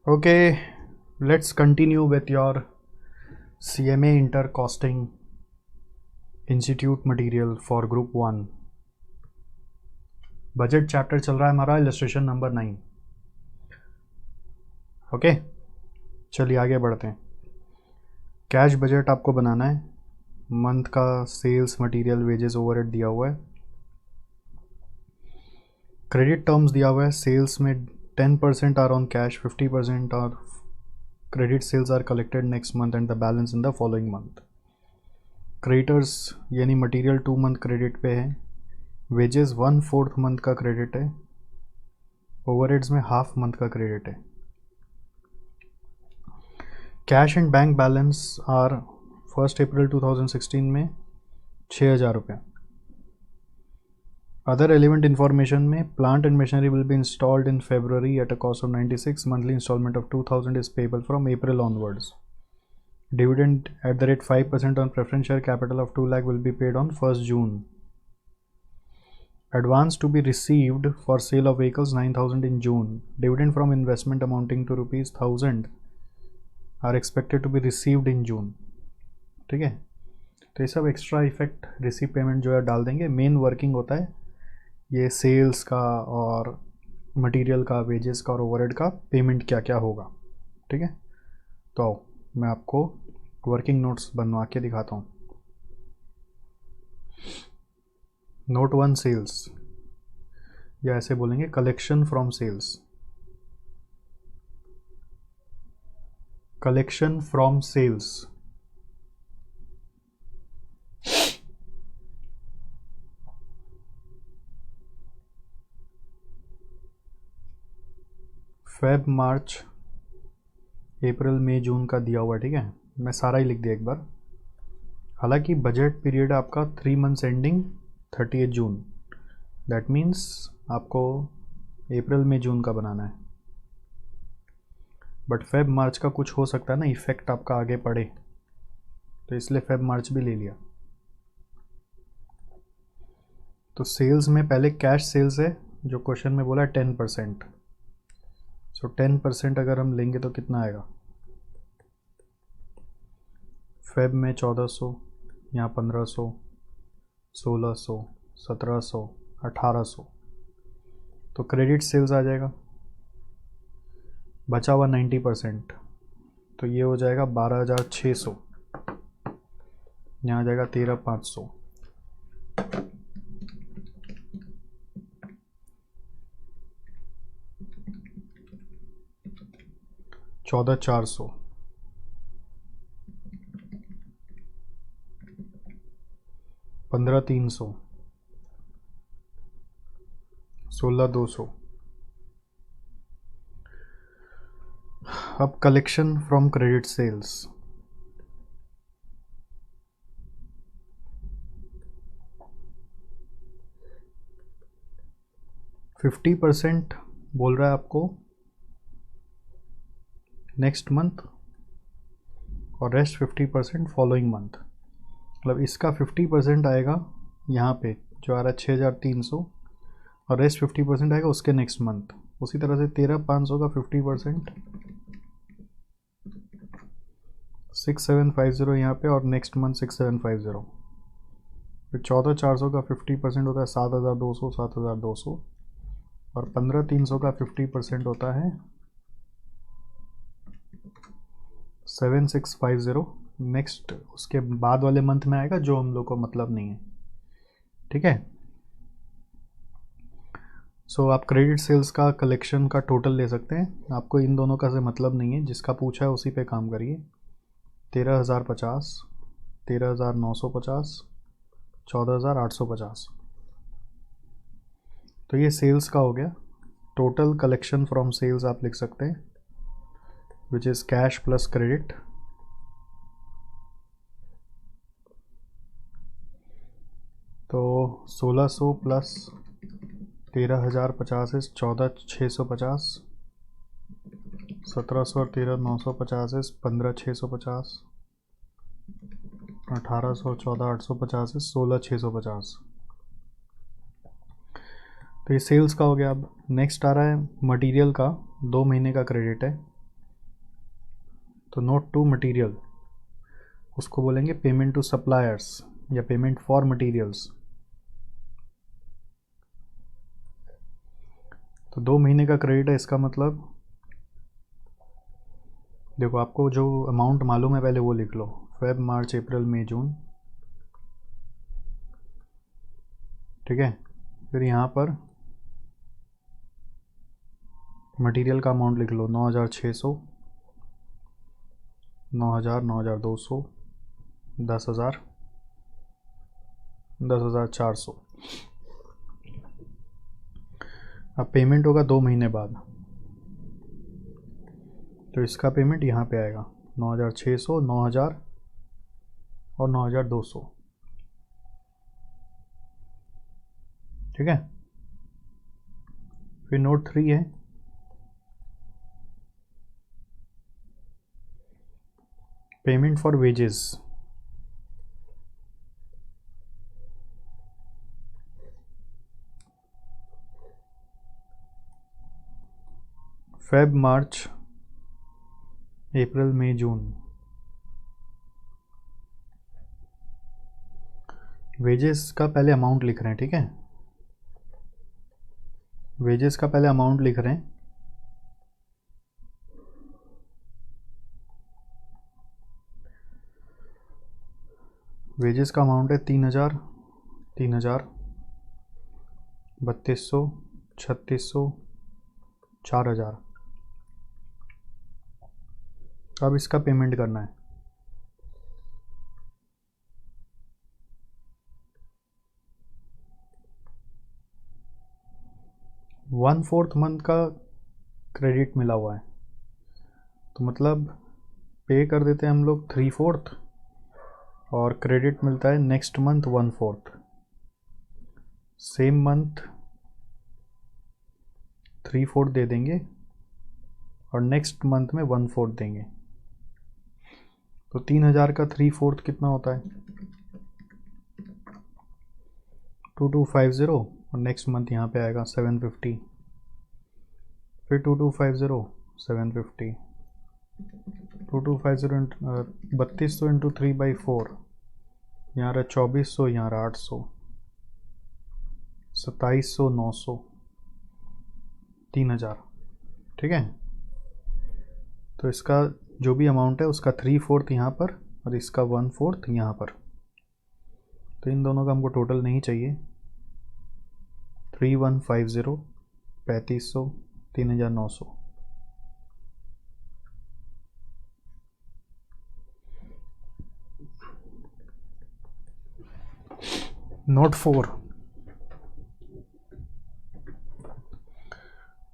Okay, let's continue with your CMA Intercosting Institute material for Group 1. Budget chapter चल रहा है हमारा, illustration number 9. Okay, चलिए आगे बढ़ते हैं. कैश बजट आपको बनाना है. मंथ का सेल्स, मटेरियल, वेजेस, ओवरहेड दिया हुआ है. क्रेडिट टर्म्स दिया हुआ है. सेल्स में 10% are on cash, 50% are credit sales are collected next month and the balance in the following month. Creditors यानी मटेरियल 2 मंथ क्रेडिट पे है. वेजेस 1/4 मंथ का क्रेडिट है. ओवरहेड्स में हाफ मंथ का क्रेडिट है. Cash and bank balance are 1 April 2016 में 6,000 रुपये. अदर एलिमेंट इन्फॉर्मेशन में plant and machinery will be installed in February at a cost of 96. Monthly installment of 2,000 is payable from April onwards. Dividend at the rate 5% on preference share capital of 2 lakh will be paid on 1st June. Advance to be received for sale of vehicles 9,000 in June. Dividend from investment amounting to rupees 1,000 are expected to be received in June. ठीक है, तो ये सब extra effect receive payment जो है डाल देंगे. Main working होता है ये सेल्स का और मटेरियल का, वेजेस का और ओवरहेड का पेमेंट क्या क्या होगा. ठीक है, तो मैं आपको वर्किंग नोट्स बनवा के दिखाता हूँ. नोट 1 सेल्स, या ऐसे बोलेंगे collection from sales. Collection from sales. Feb, March, April, May, June का दिया हुआ. ठीक है, मैं सारा ही लिख दिया एक बार. हालांकि बजट पीरियड आपका 3 months ending 30 June. That means आपको अप्रैल, मई, जून का बनाना है. बट फेब, मार्च का कुछ हो सकता है ना, इफेक्ट आपका आगे पड़े, तो इसलिए फेब, मार्च भी ले लिया. तो सेल्स में पहले कैश सेल्स है जो क्वेश्चन में बोला 10%. सो 10% अगर हम लेंगे तो कितना आएगा. फेब में 1400, यहाँ 1500, 1600, 1700, 1800. तो क्रेडिट सेल्स आ जाएगा. बचा हुआ 90%, तो ये हो जाएगा 12,600. यहाँ आ जाएगा 13,500. 14,400. 15,300. 16,200. अब कलेक्शन फ्रॉम क्रेडिट सेल्स. %50 बोल रहा है आपको नेक्स्ट मंथ और रेस्ट 50% फॉलोइंग मंथ. मतलब इसका 50% आएगा यहाँ पे जो आ रहा है 6,300, और रेस्ट 50% आएगा उसके नेक्स्ट मंथ. उसी तरह से 13,500 का 50% 6,750 यहाँ पे, और नेक्स्ट मंथ 6,750. फिर 14,400 का 50% होता है 7,200, 7,200, और 15,300 का 50% होता है 7,650. नेक्स्ट उसके बाद वाले मंथ में आएगा जो हम लोग को मतलब नहीं है. ठीक है, सो आप क्रेडिट सेल्स का कलेक्शन का टोटल ले सकते हैं. आपको इन दोनों का से मतलब नहीं है, जिसका पूछा है उसी पे काम करिए. 13,050, 13,950, 14,850. तो ये सेल्स का हो गया. टोटल कलेक्शन फ्रॉम सेल्स आप लिख सकते हैं, which is cash plus credit. तो 1,600 प्लस 13,050 इज 14,650. 1,700 और 13,950 इज 15,650. 1,800, 14,850 इज 16,650. तो ये सेल्स का हो गया. अब नेक्स्ट आ रहा है मटेरियल का. 2 महीने का क्रेडिट है. तो नोट टू मटेरियल, उसको बोलेंगे पेमेंट टू सप्लायर्स या पेमेंट फॉर मटेरियल्स। तो 2 महीने का क्रेडिट है, इसका मतलब देखो आपको जो अमाउंट मालूम है पहले वो लिख लो, फेब मार्च अप्रैल मई जून, ठीक है। फिर यहाँ पर मटेरियल का अमाउंट लिख लो 9,600, 9,000, 9,200, 10,000, 10,400। अब पेमेंट होगा 2 महीने बाद, तो इसका पेमेंट यहाँ पे आएगा 9,600, 9,000 और 9,200, ठीक है। फिर नोट 3 है, payment for wages. Feb March April May June, wages का पहले अमाउंट लिख रहे हैं, ठीक है। वेजेस का पहले अमाउंट लिख रहे हैं, वेजेस का अमाउंट है 3,000, 3,000, 3,200, 3,600, 4,000। अब इसका पेमेंट करना है। वन फोर्थ मंथ का क्रेडिट मिला हुआ है, तो मतलब पे कर देते हैं हम लोग 3/4 और क्रेडिट मिलता है नेक्स्ट मंथ 1/4। सेम मंथ 3/4 दे देंगे और नेक्स्ट मंथ में 1/4 देंगे। तो 3,000 का 3/4 कितना होता है 2250, और नेक्स्ट मंथ यहाँ पे आएगा 750, फिर 2250, 750, 2250 3200 इंटू 3/4, यहाँ रहा 2400, यहाँ रहा 800, 2700, 900, 3,000, ठीक है। तो इसका जो भी अमाउंट है उसका 3/4 यहाँ पर और इसका 1/4 यहाँ पर, तो इन दोनों का हमको टोटल नहीं चाहिए। 3150, 3500, 3,900। नोट 4,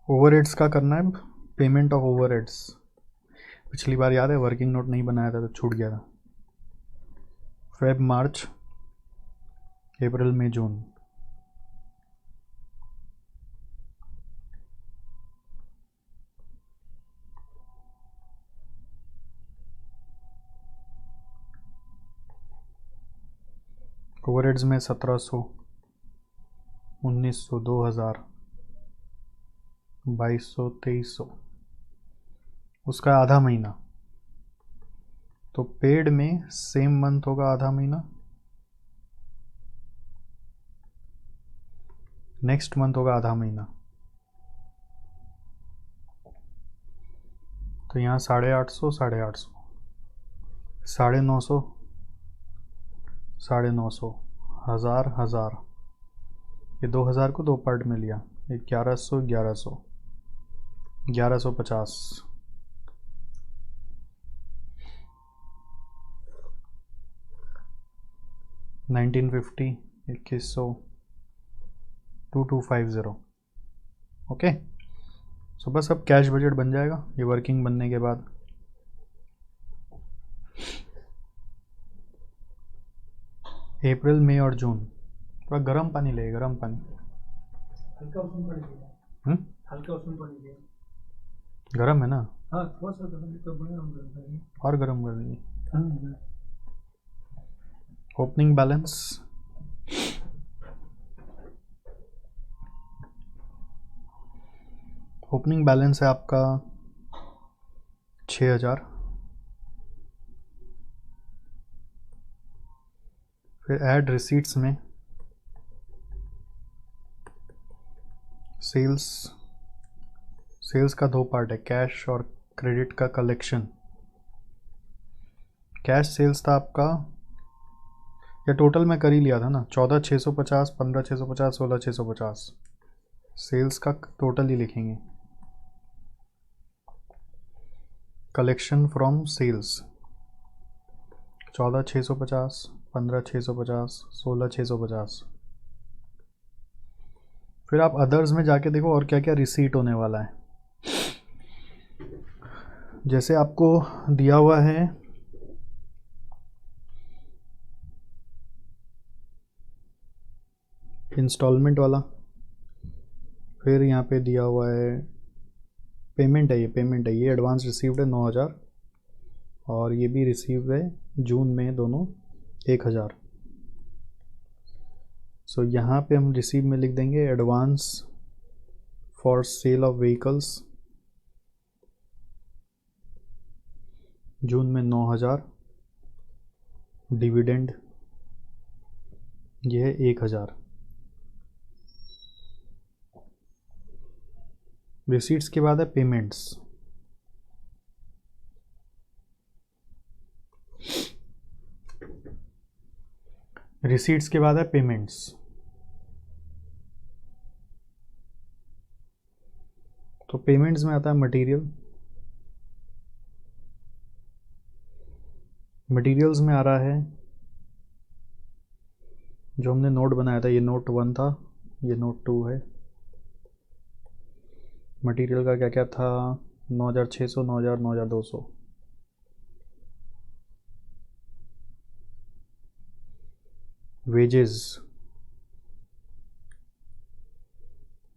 ओवरहेड्स का करना है, पेमेंट ऑफ ओवरहेड्स। पिछली बार याद है वर्किंग नोट नहीं बनाया था तो छूट गया था। फेब मार्च अप्रैल मई जून, ओवरहेड्स में 1,700, 1,900, 2,000, 2,200, 2,300, उसका आधा महीना। तो पेड में सेम मंथ होगा आधा महीना, नेक्स्ट मंथ होगा आधा महीना। तो यहाँ 850, 850, 950, 950, 1,000, 1,000, ये 2,000 को 2 पार्ट में लिया, 1,100, 1,100, 1,150, 1,950, 2,100, 2,250। ओके, सो बस अब कैश बजट बन जाएगा ये वर्किंग बनने के बाद। अप्रैल मई और जून, थोड़ा गर्म पानी ले, गर्म पानी, हल्का उसमें पड़ गया, हल्का उसमें पड़ गया, गर्म है ना। हाँ थोड़ा सा गर्म तो बड़ा हम करते हैं और गर्म कर देंगे। हाँ। ओपनिंग बैलेंस, ओपनिंग बैलेंस है आपका 6,000, फिर ऐड रिसीट्स में सेल्स का दो पार्ट है, कैश और क्रेडिट का कलेक्शन। कैश सेल्स था आपका, या टोटल में कर ही लिया था ना, 14,650, 15,650, 16,650। सेल्स का टोटल ही लिखेंगे। Collection from sales 14,650, 15,650, 16,650। फिर आप अदर्स में जाके देखो और क्या क्या रिसीट होने वाला है। जैसे आपको दिया हुआ है इंस्टॉलमेंट वाला, फिर यहाँ पे दिया हुआ है पेमेंट है, ये एडवांस रिसीव्ड है 9,000, और ये भी रिसीव है जून में, दोनों 1,000। सो यहाँ पे हम रिसीव में लिख देंगे advance for sale of vehicles June में 9,000, डिविडेंड ये है 1,000। रिसीट्स के बाद है पेमेंट्स। रिसीट्स के बाद है पेमेंट्स। तो पेमेंट्स में आता है मटेरियल्स में आ रहा है जो हमने नोट बनाया था, ये नोट 1 था, ये नोट 2 है। मटेरियल का क्या क्या था, 9,600, 9,000, 9,200।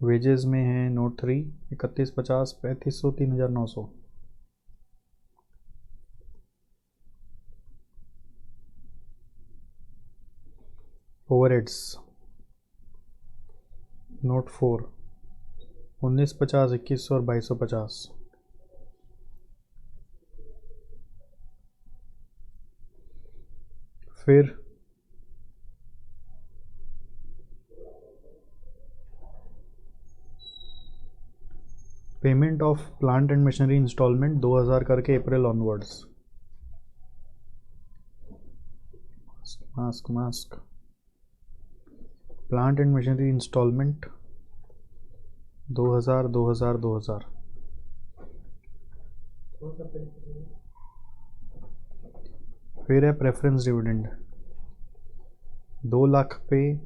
वेजेस में है नोट 3, 3150, 3500, 3,900। ओवरहेड्स नोट 4, 1950, 2100 और 2250। फिर payment of plant and machinery instalment 2,000 करके अप्रैल ऑनवर्ड्स। मास्क प्लांट एंड मशीनरी इंस्टॉलमेंट 2,000, 2,000, 2,000। फिर है प्रेफरेंस डिविडेंड, 2 लाख पे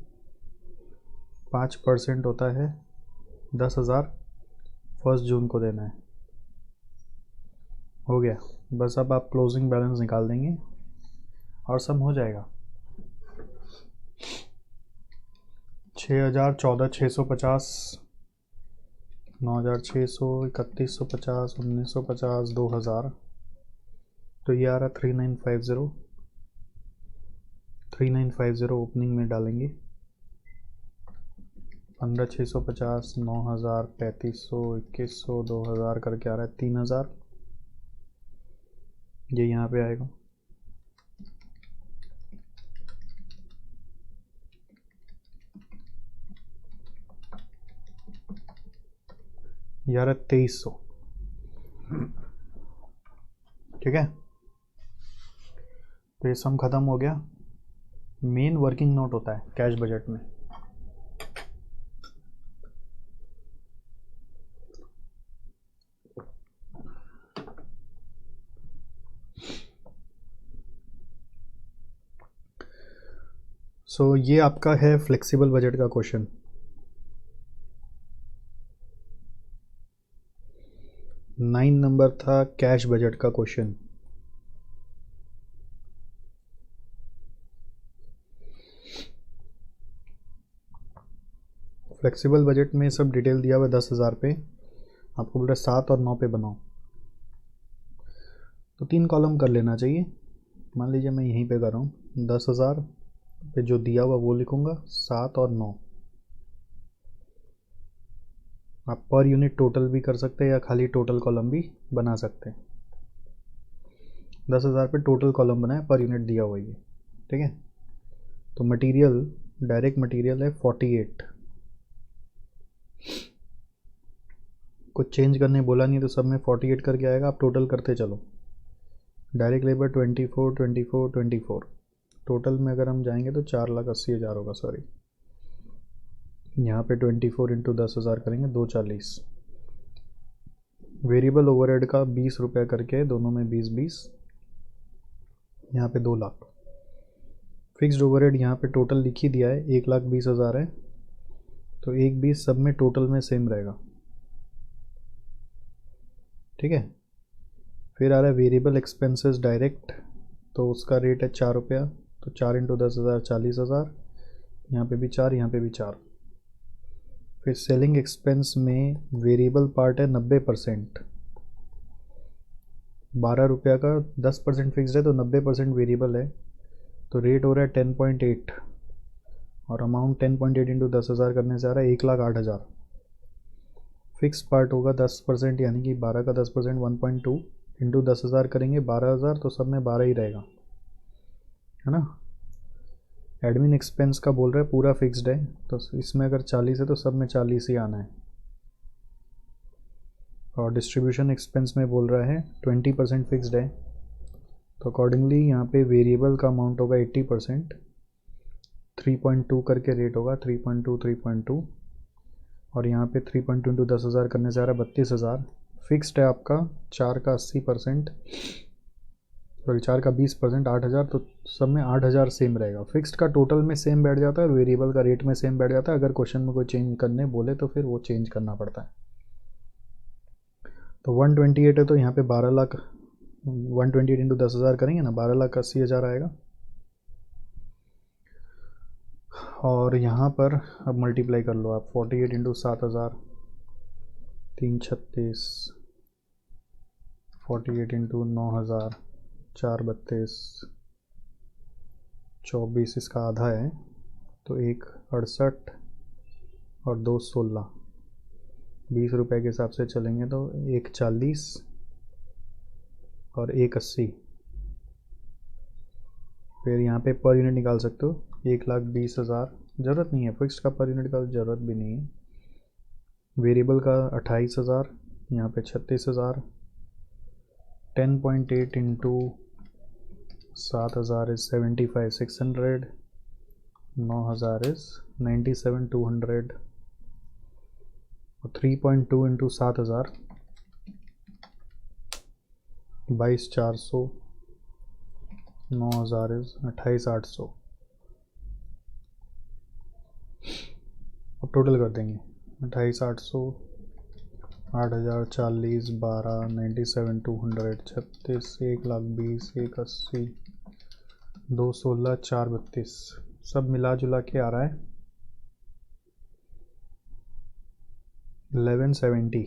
5% होता है, 10,000 1 जून को देना है। हो गया, बस अब आप क्लोजिंग बैलेंस निकाल देंगे और सब हो जाएगा। 6,000, 14,650, 9,600, 3,150, 1,950, 2,000। तो ये आ रहा 3,950। 3,950 ओपनिंग में डालेंगे, 15,650, 9,000, 3,500, 2,100, 2,000 करके आ रहा है 3,000। ये यहाँ पे आएगा, ये आ रहा है 2,300। ठीक है, तो ये सम खत्म हो गया। मेन वर्किंग नोट होता है कैश बजट में। सो ये आपका है फ्लेक्सिबल बजट का क्वेश्चन। नाइन नंबर था कैश बजट का क्वेश्चन। फ्लेक्सिबल बजट में सब डिटेल दिया हुआ है 10,000 पे, आपको बोल रहा है 7 और 9 पे बनाओ, तो 3 कॉलम कर लेना चाहिए। मान लीजिए मैं यहीं पे कर रहा हूँ, 10,000 पे जो दिया हुआ वो लिखूंगा, 7 और 9। आप पर यूनिट टोटल भी कर सकते हैं या खाली टोटल कॉलम भी बना सकते हैं। 10,000 पे टोटल कॉलम बनाए, पर यूनिट दिया हुआ है, ठीक है। तो मटेरियल, डायरेक्ट मटेरियल है 48, कुछ चेंज करने बोला नहीं तो सब में 48 करके आएगा, आप टोटल करते चलो। डायरेक्ट लेबर 24, 24, 24, टोटल में अगर हम जाएंगे तो 4,80,000 होगा, सॉरी यहाँ पे 24 इंटू 10,000 करेंगे 240। वेरिएबल ओवरहेड का 20 रुपये करके दोनों में 20-20, यहाँ पे 2 लाख। फिक्स्ड ओवरहेड यहाँ पे टोटल लिख ही दिया है, 1,20,000 है, तो 1,20 सब में टोटल में सेम रहेगा, ठीक है। फिर आ रहा है वेरिएबल एक्सपेंसेस डायरेक्ट, तो उसका रेट है 4 रुपया, तो 4 इंटू 10,000 40,000, यहाँ पे भी 4, यहाँ पे भी 4। फिर सेलिंग एक्सपेंस में वेरिएबल पार्ट है 90%, 12 रुपया का 10% फिक्स्ड है तो 90% वेरिएबल है, तो रेट हो रहा है 10.8 और अमाउंट 10.8 इंटू 10,000 करने से आ रहा है 1,08,000। फिक्स पार्ट होगा 10%, यानी कि 12 का 10% 1.2 इंटू 10,000 करेंगे 12,000, तो सब में 12 ही रहेगा, है ना। एडमिन एक्सपेंस का बोल रहा है पूरा फिक्स्ड है, तो इसमें अगर 40 है तो सब में 40 ही आना है। और डिस्ट्रीब्यूशन एक्सपेंस में बोल रहा है 20% फिक्स्ड है, तो अकॉर्डिंगली यहाँ पे वेरिएबल का अमाउंट होगा 80%, 3.2 करके रेट होगा 3.2 3.2, और यहाँ पे 3.2 इंटू 10,000 करने से आ रहा है 32,000। फिक्स्ड है आपका 4 का 80%, सॉरी 4 का 20%, 8,000, तो सब में 8,000 सेम रहेगा। फिक्स्ड का टोटल में सेम बैठ जाता है और वेरिएबल का रेट में सेम बैठ जाता है। अगर क्वेश्चन में कोई चेंज करने बोले तो फिर वो चेंज करना पड़ता है। तो 128 है तो यहाँ पे 12 लाख, 128 इंटू 10,000 करेंगे ना, 12,80,000 आएगा। और यहाँ पर अब मल्टीप्लाई कर लो आप, 48 इंटू 7,000 336, 48 इंटू 9,000 432, 24 इसका आधा है, तो 1,68 और 2,16, 20 रुपये के हिसाब से चलेंगे तो 1,40 और 1,80। फिर यहाँ पे पर यूनिट निकाल सकते हो, 1,20,000, ज़रूरत नहीं है फिक्स्ड का पर यूनिट का, ज़रूरत भी नहीं है। वेरिएबल का 28,000, यहाँ पे 36,000, 10.8 इंटू 7,000 इज़ 75,600, 9,000 इज़ 97,200, और 3.2 इंटू 7,000 22,400, 9,000 इज़ 28,800। अब टोटल कर देंगे, 28,800, 8,000, 40, 12, 97,200, 36, 1,20,000, 1,80, 2,16, 4,32, सब मिला जुला के आ रहा है 1170।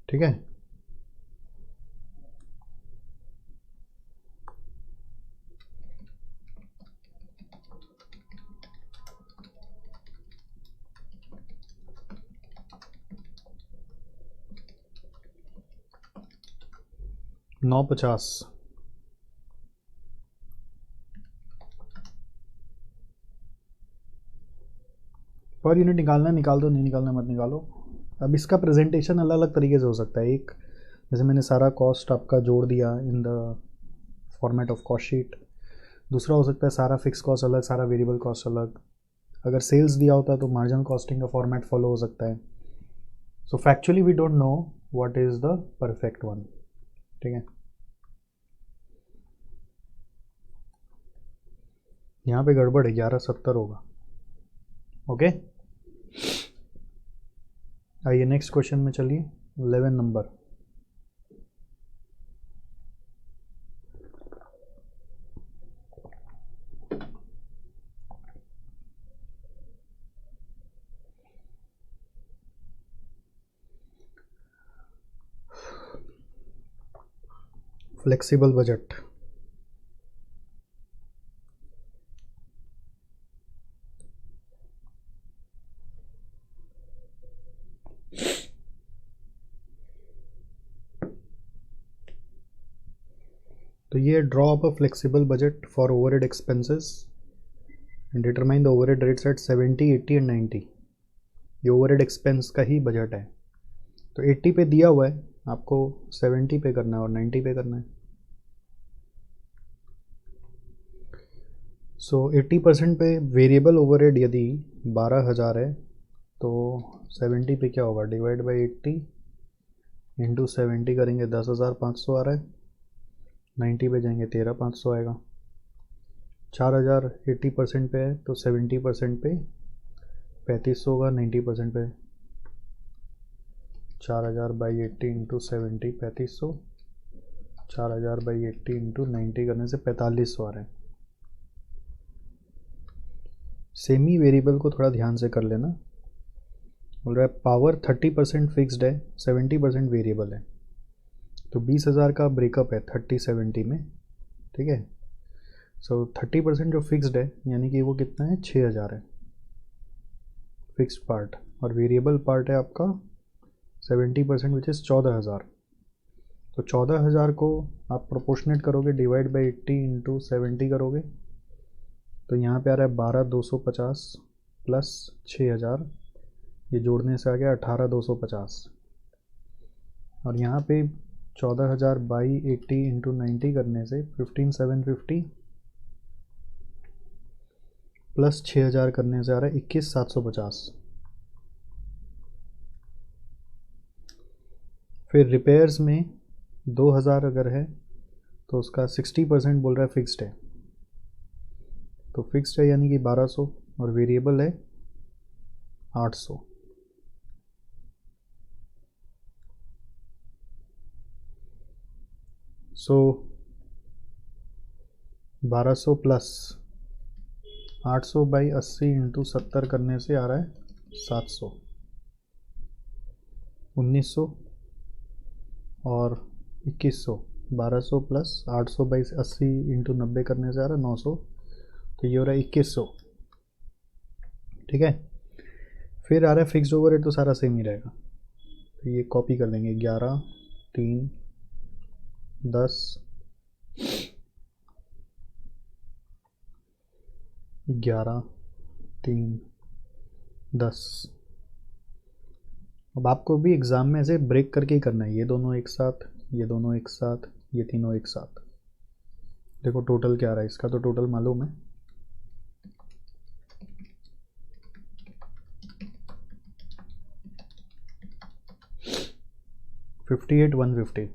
ठीक है, नौ 50। पर यूनिट निकालना निकाल दो, नहीं निकालना मत निकालो। अब इसका प्रेजेंटेशन अलग अलग तरीके से हो सकता है। एक, जैसे मैंने सारा कॉस्ट आपका जोड़ दिया in the format of cost sheet. दूसरा हो सकता है सारा फिक्स कॉस्ट अलग, सारा वेरिएबल कॉस्ट अलग। अगर सेल्स दिया होता है तो मार्जिनल कॉस्टिंग का फॉर्मेट फॉलो हो सकता है। So factually we don't know what is the perfect one. ठीक है, यहाँ पे गड़बड़ है, 1170 होगा। ओके, आइए नेक्स्ट क्वेश्चन में चलिए। 11 नंबर, फ्लेक्सिबल बजट। तो ये draw up a flexible budget for overhead expenses and determine the overhead rates eight 70, 80 and 90। ये ओवरहेड एक्सपेंस का ही बजट है। तो 80 पे दिया हुआ है, आपको 70 पे करना है और 90 पे करना है। सो 80% पे वेरिएबल ओवरहेड यदि 12,000 है तो 70 पे क्या होगा, डिवाइड बाई 80 इंटू 70 करेंगे 10,500 आ रहा है। 90 पे जाएंगे 13,500 आएगा। 4,000 80% पे है तो 70% पे 3500 होगा। 90% पे 4,000 बाई 80 इंटू 70 3500। 4,000 बाई 80 इंटू 90 करने से 4500 आ रहा है। सेमी वेरिएबल को थोड़ा ध्यान से कर लेना। बोल रहा है पावर 30% फिक्स्ड है, 70% वेरिएबल है। तो 20,000 का ब्रेकअप है 30-70 में, ठीक है। सो 30% जो फिक्स्ड है यानी कि वो कितना है, 6,000 है फिक्स्ड पार्ट, और वेरिएबल पार्ट है आपका 70% विच इज़ 14,000। तो 14,000 को आप प्रोपोर्शनेट करोगे, डिवाइड बाई 80 इंटू 70 करोगे तो यहाँ पे आ रहा है 12,250 प्लस 6,000, ये जोड़ने से आ गया 18,250। और यहाँ पे 14,000 बाई 80 इंटू 90 करने से 15,750 प्लस 6,000 करने से आ रहा है 21,750। फिर रिपेयर्स में 2,000 अगर है तो उसका 60% बोल रहा है फिक्स्ड है। तो फिक्स्ड है यानी कि 1,200 और वेरिएबल है 800। सो 1,200 प्लस 800 बाई 80 इंटू 70 करने से आ रहा है 700। 1,900 और 2,100। 1,200 प्लस 800 बाई 80 इंटू 90 करने से आ रहा है 900। तो ये हो रहा है 2,100, ठीक है। फिर आ रहा है फिक्स्ड ओवरहेड, तो सारा सेम ही रहेगा। तो ये कॉपी कर लेंगे 11, 3, 10, 11, 3, 10। अब आपको भी एग्ज़ाम में ऐसे ब्रेक करके ही करना है, ये दोनों एक साथ, ये दोनों एक साथ, ये तीनों एक साथ। देखो टोटल क्या आ रहा है, इसका तो टोटल मालूम है। $58,150।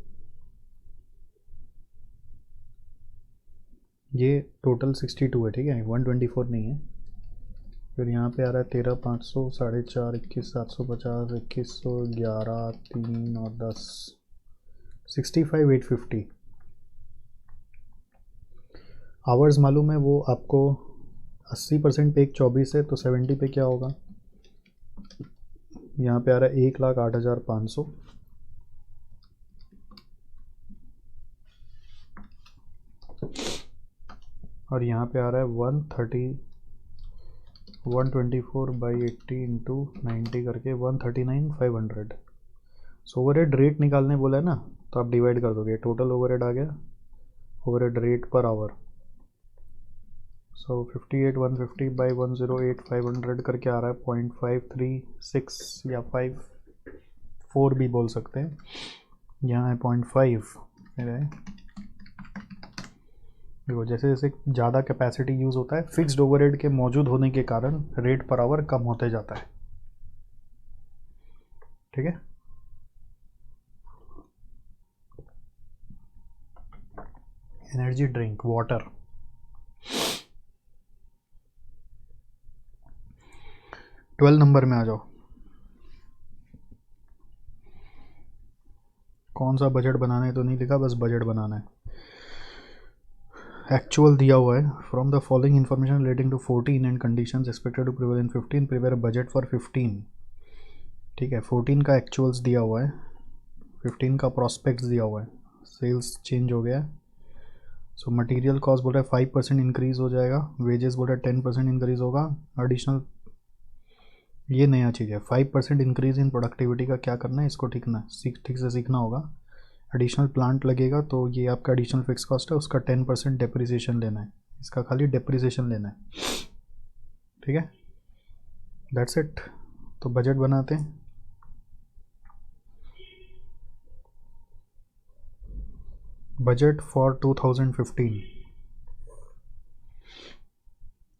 ये टोटल 62 है, ठीक है, 124 नहीं है। फिर यहाँ पे आ रहा है 13,500, 4.5, 21,750, 2,100, 11, 3 और 10, 65,850। आवर्स मालूम है, वो आपको 80% पे एक 24 है तो 70 पे क्या होगा, यहाँ पे आ रहा है 1,08,500। और यहाँ पे आ रहा है 124 बाई 80 इंटू 90 करके 139,500। सो ओवरहेड रेट निकालने बोला है ना, तो आप डिवाइड कर दोगे, टोटल ओवरहेड आ गया, overhead rate per hour. So 58,150 by 108,500 करके आ रहा है 0.536 या 5.4 भी बोल सकते हैं। यहाँ है 0.5। देखो जैसे जैसे ज़्यादा कैपेसिटी यूज़ होता है, फिक्स्ड ओवरहेड के मौजूद होने के कारण रेट पर आवर कम होते जाता है, ठीक है। Energy drink water. Twelve number में आ जाओ। कौन सा बजट बनाने तो नहीं लिखा, बस बजट बनाना है। एक्चुअल दिया हुआ है, from the following information relating to 14 and conditions expected to prevail in 15 prepare budget for 15, ठीक है। 14 का एक्चुअल्स दिया हुआ है, 15 का प्रॉस्पेक्ट्स दिया हुआ है, सेल्स चेंज हो गया है। सो मटेरियल कॉस्ट बोल रहा है 5% इंक्रीज़ हो जाएगा, वेजेस बोल रहा है 10% इंक्रीज़ होगा, एडिशनल ये नया चीज़ है। 5% इंक्रीज़ इन प्रोडक्टिविटी का क्या करना है, इसको ठीक से सीखना होगा। एडिशनल प्लांट लगेगा तो ये आपका एडिशनल फिक्स कॉस्ट है, उसका 10% डेप्रिसिएशन लेना है, इसका खाली डेप्रिसिएशन लेना है, ठीक है। That's it. तो बजट बनाते हैं। बजट फॉर 2015,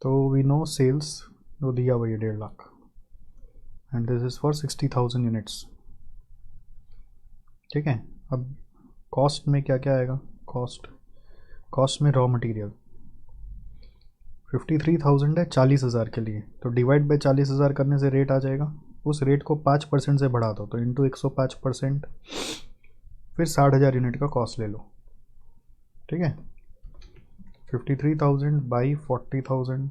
तो वी नो सेल्स वो दिया हुआ है 1.5 lakh and this is for 60,000 units, ठीक है। अब कॉस्ट में क्या क्या आएगा, कॉस्ट में रॉ मटेरियल 53,000 है 40,000 के लिए, तो डिवाइड बाई 40,000 करने से रेट आ जाएगा। उस रेट को 5% से बढ़ा दो तो इंटू 105%, फिर 60,000 यूनिट का कॉस्ट ले लो, ठीक है। 53,000 बाई 40,000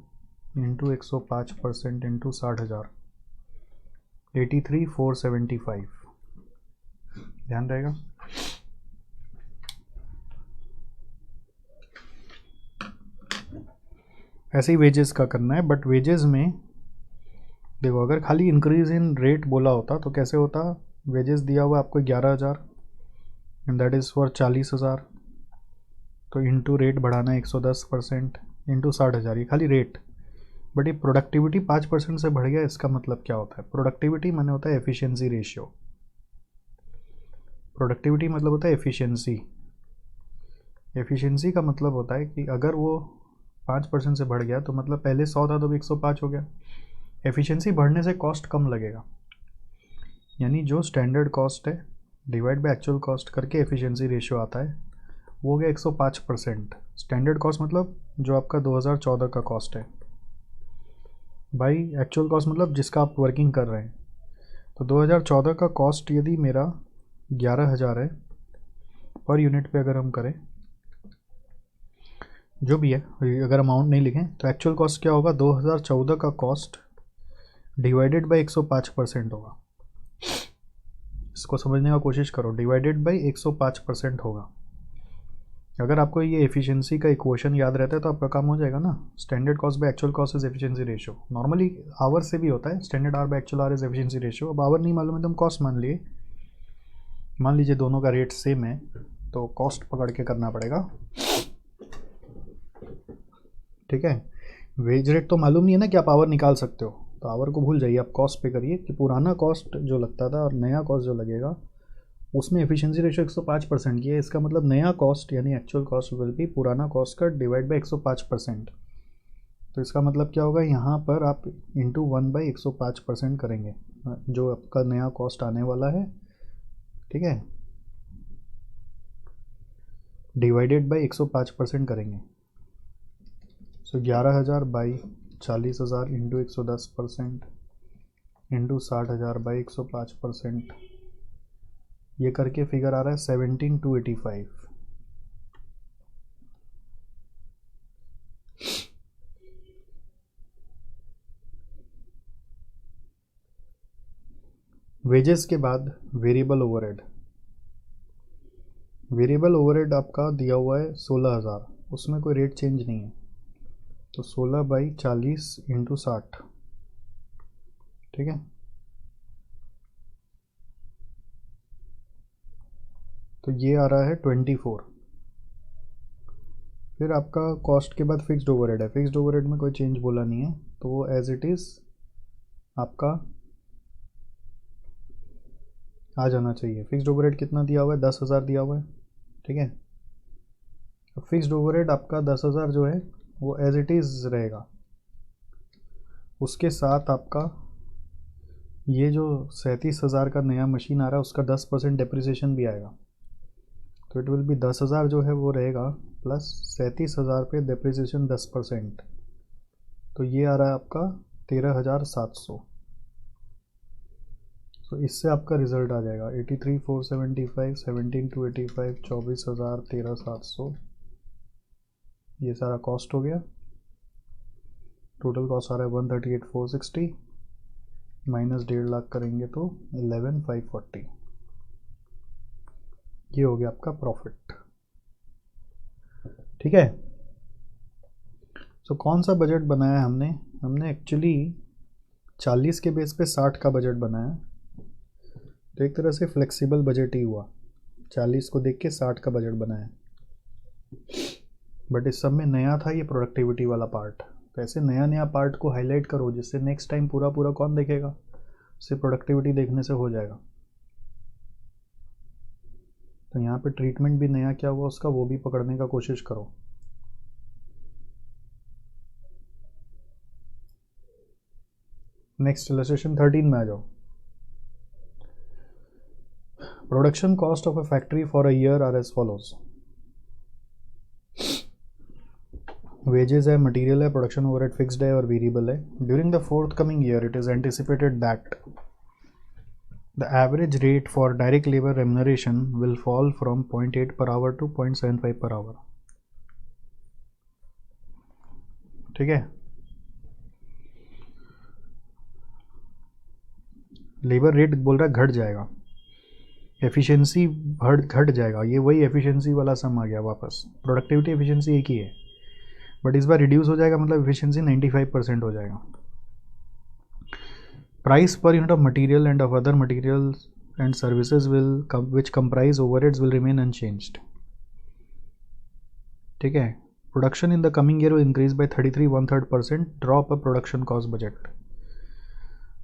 इंटू 105% इंटू 60,000, 83,475 ध्यान रहेगा। ऐसे ही वेजेस का करना है, बट वेजेस में देखो अगर खाली इंक्रीज इन रेट बोला होता तो कैसे होता, वेजेस दिया हुआ आपको 11,000 एंड दैट इज़ फॉर 40,000, तो इंटू रेट बढ़ाना है 110% इंटू 60,000, ये खाली रेट। बट ये प्रोडक्टिविटी 5% से बढ़ गया, इसका मतलब क्या होता है, प्रोडक्टिविटी माने होता है एफिशिएंसी रेशियो, प्रोडक्टिविटी मतलब होता है एफिशिएंसी। एफिशिएंसी का मतलब होता है कि अगर वो 5% से बढ़ गया तो मतलब पहले 100 था तो भी 105 हो गया। एफिशिएंसी बढ़ने से कॉस्ट कम लगेगा, यानी जो स्टैंडर्ड कॉस्ट है डिवाइड बाय एक्चुअल कॉस्ट करके एफिशिएंसी रेशियो आता है वो हो गया 105%। स्टैंडर्ड कॉस्ट मतलब जो आपका 2014 का कॉस्ट है, बाई एक्चुअल कॉस्ट मतलब जिसका आप वर्किंग कर रहे हैं। तो 2014 का कॉस्ट यदि मेरा 11,000 है पर यूनिट पे, अगर हम करें जो भी है, अगर अमाउंट नहीं लिखें तो एक्चुअल कॉस्ट क्या होगा, 2014 का कॉस्ट डिवाइडेड बाई 105% होगा। इसको समझने का कोशिश करो, डिवाइडेड बाई 105% होगा। अगर आपको ये एफिशिएंसी का इक्वेशन याद रहता है तो आपका काम हो जाएगा ना। Standard cost by actual cost is efficiency ratio, normally hour से भी होता है, standard hour by actual hour is efficiency ratio. अब आवर नहीं मालूम है तो हम कॉस्ट मान लीजिए दोनों का रेट सेम है तो कॉस्ट पकड़ के करना पड़ेगा, ठीक है। वेज रेट तो मालूम नहीं है ना कि आप आवर निकाल सकते हो, तो आवर को भूल जाइए, आप कॉस्ट पे करिए कि पुराना कॉस्ट जो लगता था और नया कॉस्ट जो लगेगा उसमें एफिशिएंसी रेशियो 105% की है। इसका मतलब नया कॉस्ट यानी एक्चुअल कॉस्ट विल बी पुराना कॉस्ट का डिवाइड बाई 105%। तो इसका मतलब क्या होगा, यहाँ पर आप इंटू 1/105% करेंगे जो आपका नया कॉस्ट आने वाला है, ठीक है, डिवाइडेड बाई 105% करेंगे। सो 11,000 बाई 40,000 इंटू 110% इंटू 60,000 बाई 105%, ये करके फिगर आ रहा है 17,285। वेजेस के बाद वेरिएबल ओवरहेड, वेरिएबल ओवरहेड आपका दिया हुआ है 16,000, उसमें कोई रेट चेंज नहीं है, तो 16 बाई 40 इंटू 60, ठीक है। तो ये आ रहा है 24। फिर आपका कॉस्ट के बाद फिक्स्ड ओवरहेड है, फिक्स्ड ओवरहेड में कोई चेंज बोला नहीं है तो वो एज इट इज़ आपका आ जाना चाहिए। फिक्स्ड ओवरहेड कितना दिया हुआ है, 10,000 दिया हुआ है, ठीक है। फिक्स्ड ओवरहेड आपका 10,000 जो है वो एज इट इज़ रहेगा, उसके साथ आपका ये जो 37,000 का नया मशीन आ रहा है उसका 10% डेप्रिसिएशन भी आएगा, तो इट विल बी 10,000 जो है वो रहेगा प्लस 37,000 पे डेप्रिसिएशन 10%, तो ये आ रहा है आपका 13,700। तो इससे आपका रिजल्ट आ जाएगा 83,475, 17,285, 24,000, 13,700, ये सारा कॉस्ट हो गया। टोटल कॉस्ट आ रहा है 138,460 माइनस 1.5 लाख करेंगे तो 11,540, ये हो गया आपका प्रॉफिट, ठीक है। सो कौन सा बजट बनाया हमने एक्चुअली 40 के बेस पे 60 का बजट बनाया, तो एक तरह से फ्लेक्सिबल बजट ही हुआ। 40 को देख के 60 का बजट बनाया। बट इस सब में नया था ये प्रोडक्टिविटी वाला पार्ट। तो ऐसे नया नया पार्ट को हाईलाइट करो जिससे नेक्स्ट टाइम पूरा पूरा कौन देखेगा, सिर्फ प्रोडक्टिविटी देखने से हो जाएगा। तो यहाँ पे ट्रीटमेंट भी नया क्या हुआ उसका वो भी पकड़ने का कोशिश करो। नेक्स्ट इलस्ट्रेशन 13 में आ जाओ। Production cost of a factory for a year are as follows. Wages है, मटेरियल है, प्रोडक्शन ओवरहेड फिक्स्ड है और वेरिएबल है। During the forthcoming year it is anticipated that the average rate for direct labor remuneration will fall from 0.8 per hour to 0.75 per hour। ठीक है, labour rate बोल रहा है घट जाएगा, एफिशिएंसी घट जाएगा। ये वही एफिशिएंसी वाला सम आ गया वापस। प्रोडक्टिविटी एफिशिएंसी एक ही है बट इस बार रिड्यूस हो जाएगा, मतलब एफिशिएंसी 95% हो जाएगा। Price per unit of material and of other materials and services which comprise overheads will remain unchanged। ठीक है, production in the coming year will increase by 33 1/3%, drop a production cost budget।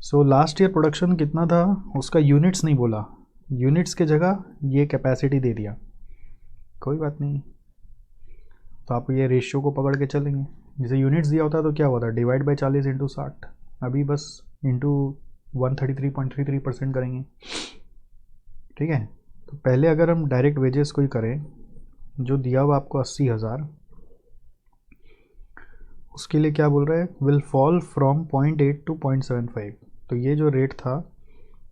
So last year production कितना था उसका units नहीं बोला, units के जगह ये capacity दे दिया। कोई बात नहीं, तो आप ये रेशियो को पकड़ के चलेंगे। जैसे यूनिट्स दिया होता तो क्या होता, डिवाइड बाई 40 इंटू 60, अभी बस इंटू 133.33% करेंगे। ठीक है, तो पहले अगर हम डायरेक्ट वेजेस कोई करें जो दिया हुआ आपको 80,000, उसके लिए क्या बोल रहा है, विल फॉल फ्रॉम 0.8 टू 0.75। तो ये जो रेट था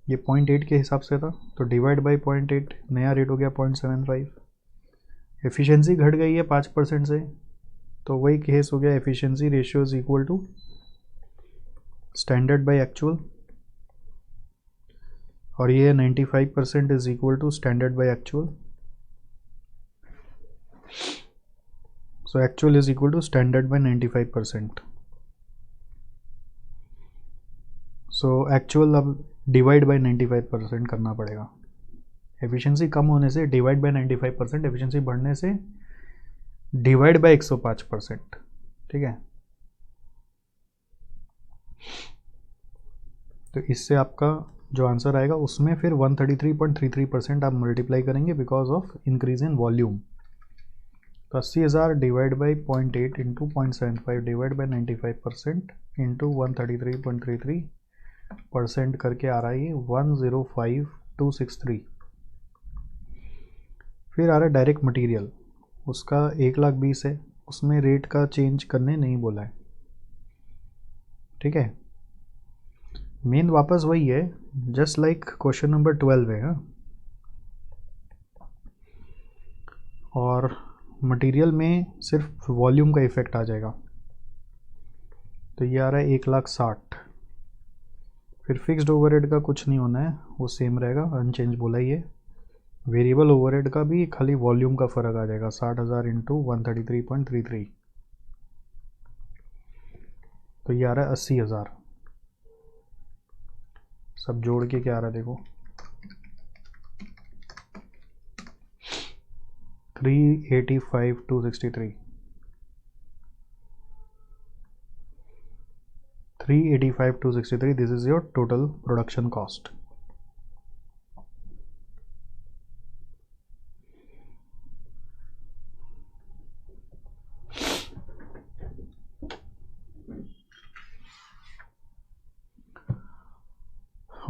ये 0.8 के हिसाब से था, तो डिवाइड बाई 0.8 नया रेट हो गया 0.75। एफिशिएंसी घट गई है 5% से, तो वही केस हो गया, efficiency ratio is equal to standard by actual, और ये 95% is equal to standard by actual. So actual is equal to standard by 95%। So actual अब डिवाइड बाई 95% करना पड़ेगा। एफिशिएंसी कम होने से डिवाइड बाई 95%, एफिशिएंसी बढ़ने से डिवाइड बाई 105%। ठीक है, तो इससे आपका जो आंसर आएगा उसमें फिर 133.33% आप मल्टीप्लाई करेंगे because of increase in volume. तो 80,000 divide by 0.8 into 0.75 divide by 95% into 133.33% करके आ रहा है 105,263। फिर आ रहा है डायरेक्ट मटेरियल, उसका 1,20,000 है, उसमें रेट का चेंज करने नहीं बोला है। ठीक है, मेन वापस वही है जस्ट लाइक क्वेश्चन नंबर 12 है। और मटेरियल में सिर्फ वॉल्यूम का इफेक्ट आ जाएगा, तो ये आ रहा है 1,60,000। फिर फिक्स्ड ओवरहेड का कुछ नहीं होना है, वो सेम रहेगा, अनचेंज बोला ही है। वेरिएबल ओवरहेड का भी खाली वॉल्यूम का फ़र्क आ जाएगा, 60,000 इंटू 133.33, तो ये आ रहा है 80,000। सब जोड़ के क्या आ रहा है देखो, 385,263, 385,263, this is your total production cost.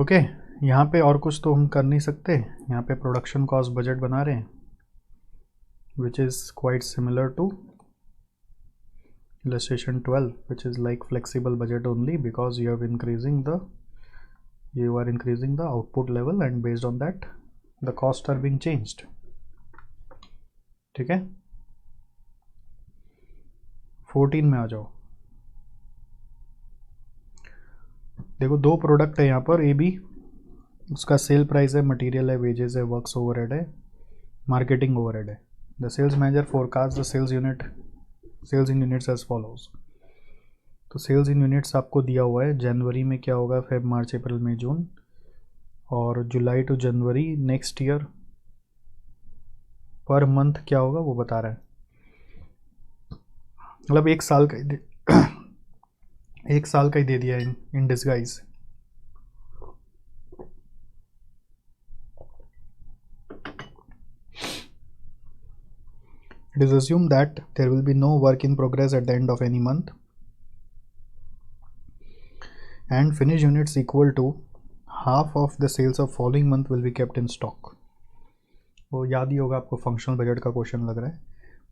Okay, यहाँ पे और कुछ तो हम कर नहीं सकते। यहाँ पे प्रोडक्शन कॉस्ट बजट बना रहे हैं which is quite similar to illustration 12 which is like flexible budget only because you are increasing the output level and based on that the costs are being changed। ठीक है, 14 में आ जाओ। देखो दो प्रोडक्ट है यहाँ पर, ए बी, उसका सेल प्राइस है, मटेरियल है, वेजेस है, वर्क्स ओवरहेड है, मार्केटिंग ओवरहेड है। The sales manager forecast the sales in units as follows. तो सेल्स इन यूनिट्स आपको दिया हुआ है, जनवरी में क्या होगा, Feb March April May June, और July to January next year per month क्या होगा वो बता रहा है, मतलब एक साल का ही एक साल का ही दे दिया in disguise. It is assumed that there will be no work in progress at the end of any month and finished units equal to half of the sales of following month will be kept in stock। वो याद ही होगा आपको, functional budget का question लग रहा है।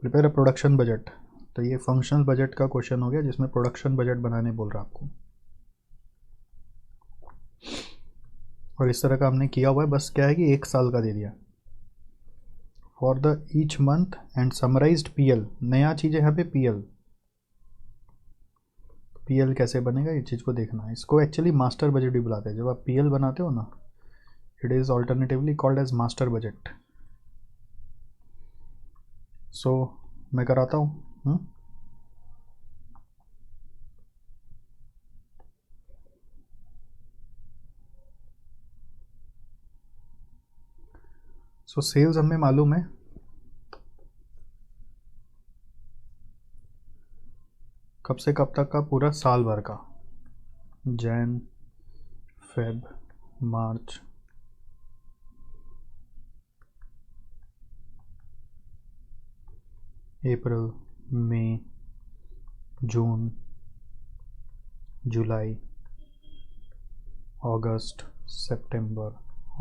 Prepare a production budget, तो ये फंक्शनल बजट का क्वेश्चन हो गया जिसमें प्रोडक्शन बजट बनाने बोल रहा है आपको, और इस तरह का हमने किया हुआ है। बस क्या है कि एक साल का दे दिया। For the each month and summarised PL, नया चीज़ है यहाँ पे पीएल। पीएल कैसे बनेगा ये चीज़ को देखना है। इसको एक्चुअली मास्टर बजट भी बुलाते हैं। जब आप पीएल बनाते हो ना, it is alternatively called as master budget. So मैं कराता हूँ। सो सेल्स हमें मालूम है, कब से कब तक का, पूरा साल भर का, Jan Feb March April May जून जुलाई अगस्त सितंबर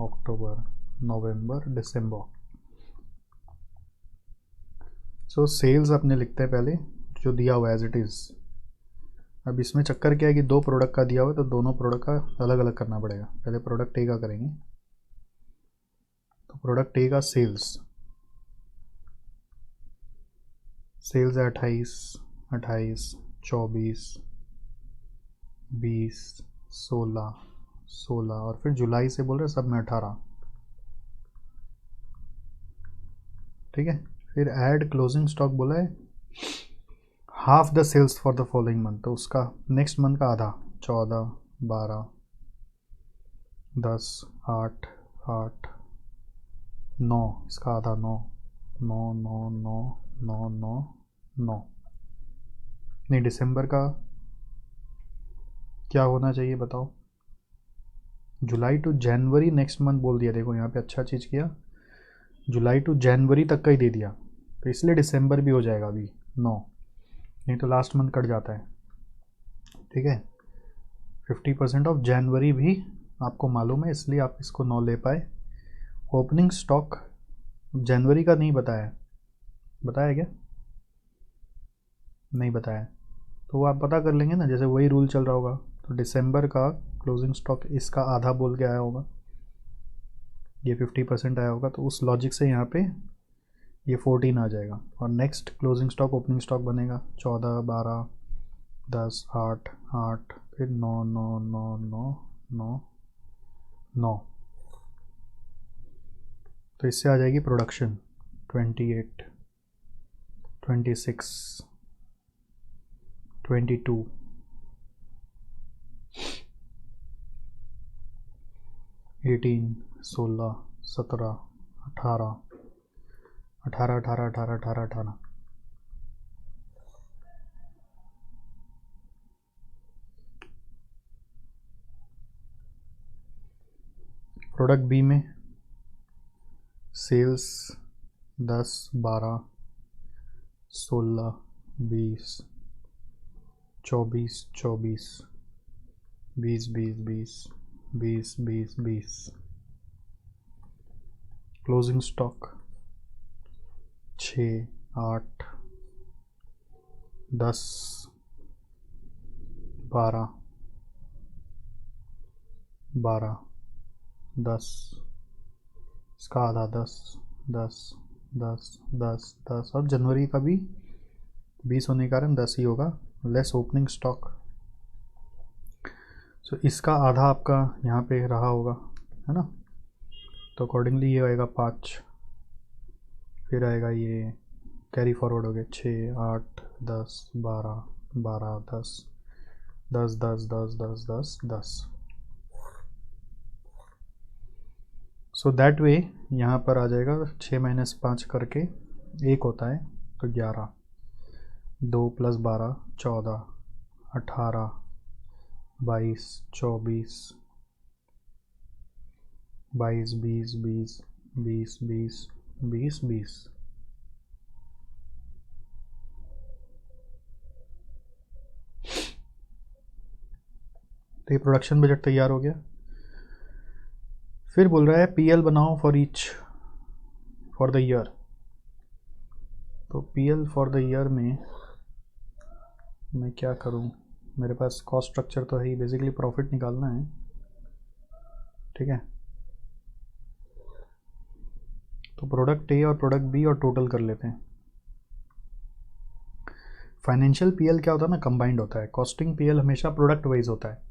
अक्टूबर नवंबर दिसंबर। सो सेल्स अपने लिखते हैं पहले जो दिया हुआ एज इट इज़। अब इसमें चक्कर क्या है कि दो प्रोडक्ट का दिया हुआ है तो दोनों प्रोडक्ट का अलग अलग करना पड़ेगा। पहले प्रोडक्ट ए का करेंगे, तो प्रोडक्ट ए का सेल्स है 28 28 24 20 16 16 और फिर जुलाई से बोल रहे सब में 18। ठीक है, फिर ऐड क्लोजिंग स्टॉक बोला है half the sales for the following month, तो उसका नेक्स्ट मंथ का आधा, 14 12 10 8 8 9, इसका आधा 9 9 9 9 9 9 9। नहीं, दिसंबर का क्या होना चाहिए बताओ। जुलाई टू जनवरी नेक्स्ट मंथ बोल दिया। देखो यहाँ पे अच्छा चीज़ किया, जुलाई टू जनवरी तक का ही दे दिया, तो इसलिए दिसंबर भी हो जाएगा अभी 9, नहीं तो लास्ट मंथ कट जाता है। ठीक है, 50% ऑफ जनवरी भी आपको मालूम है, इसलिए आप इसको 9 ले पाए। ओपनिंग स्टॉक जनवरी का नहीं बताया, बताया क्या? नहीं बताया, तो वो आप पता कर लेंगे ना, जैसे वही रूल चल रहा होगा। तो दिसंबर का क्लोजिंग स्टॉक इसका आधा बोल के आया होगा, ये 50% आया होगा, तो उस लॉजिक से यहाँ पे ये 14 आ जाएगा। और next closing stock opening stock बनेगा 14 12 10 8 8 फिर 9 9 9 9 9 9। तो इससे आ जाएगी प्रोडक्शन 28 26 22 18 16 17 18 18 18 18 18 18। प्रोडक्ट बी में सेल्स 10 12 16 20 24 24 20 20 20 20 20 20। क्लोजिंग स्टॉक 6 8 10 12 12 10, इसका आधा 10 10 10 10 10, और जनवरी का भी 20 होने के कारण 10 ही होगा, लेस ओपनिंग स्टॉक। सो इसका आधा आपका यहाँ पे रहा होगा, है ना, तो अकॉर्डिंगली ये आएगा 5, फिर आएगा ये कैरी फॉरवर्ड हो गया 6 8 10 12 12 10 10 10 10 10 10 10। सो दैट वे यहाँ पर आ जाएगा 6 माइनस 5 करके 1 होता है, तो 11, 2 प्लस 12 14, 18, 22, 24, 22, 20, 20, 20, 20, 20, 20। तो ये प्रोडक्शन बजट तैयार हो गया। फिर बोल रहा है पीएल बनाओ फॉर द ईयर। तो पीएल फॉर द ईयर में मैं क्या करूं, मेरे पास कॉस्ट स्ट्रक्चर तो है ही, बेसिकली प्रॉफिट निकालना है, ठीक है। तो प्रोडक्ट ए और प्रोडक्ट बी और टोटल कर लेते हैं। फाइनेंशियल पीएल क्या होता है ना, कंबाइंड होता है। कॉस्टिंग पीएल हमेशा प्रोडक्ट वाइज होता है।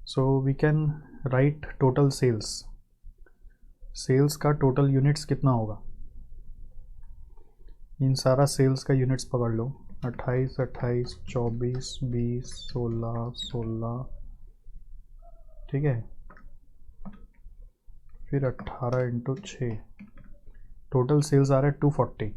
So we can write total sales का टोटल यूनिट्स कितना होगा, इन सारा सेल्स का यूनिट्स पकड़ लो, 28, 28, 24, 20, 16, 16, ठीक है। फिर 18 इंटू 6, टोटल सेल्स आ रहा है 240।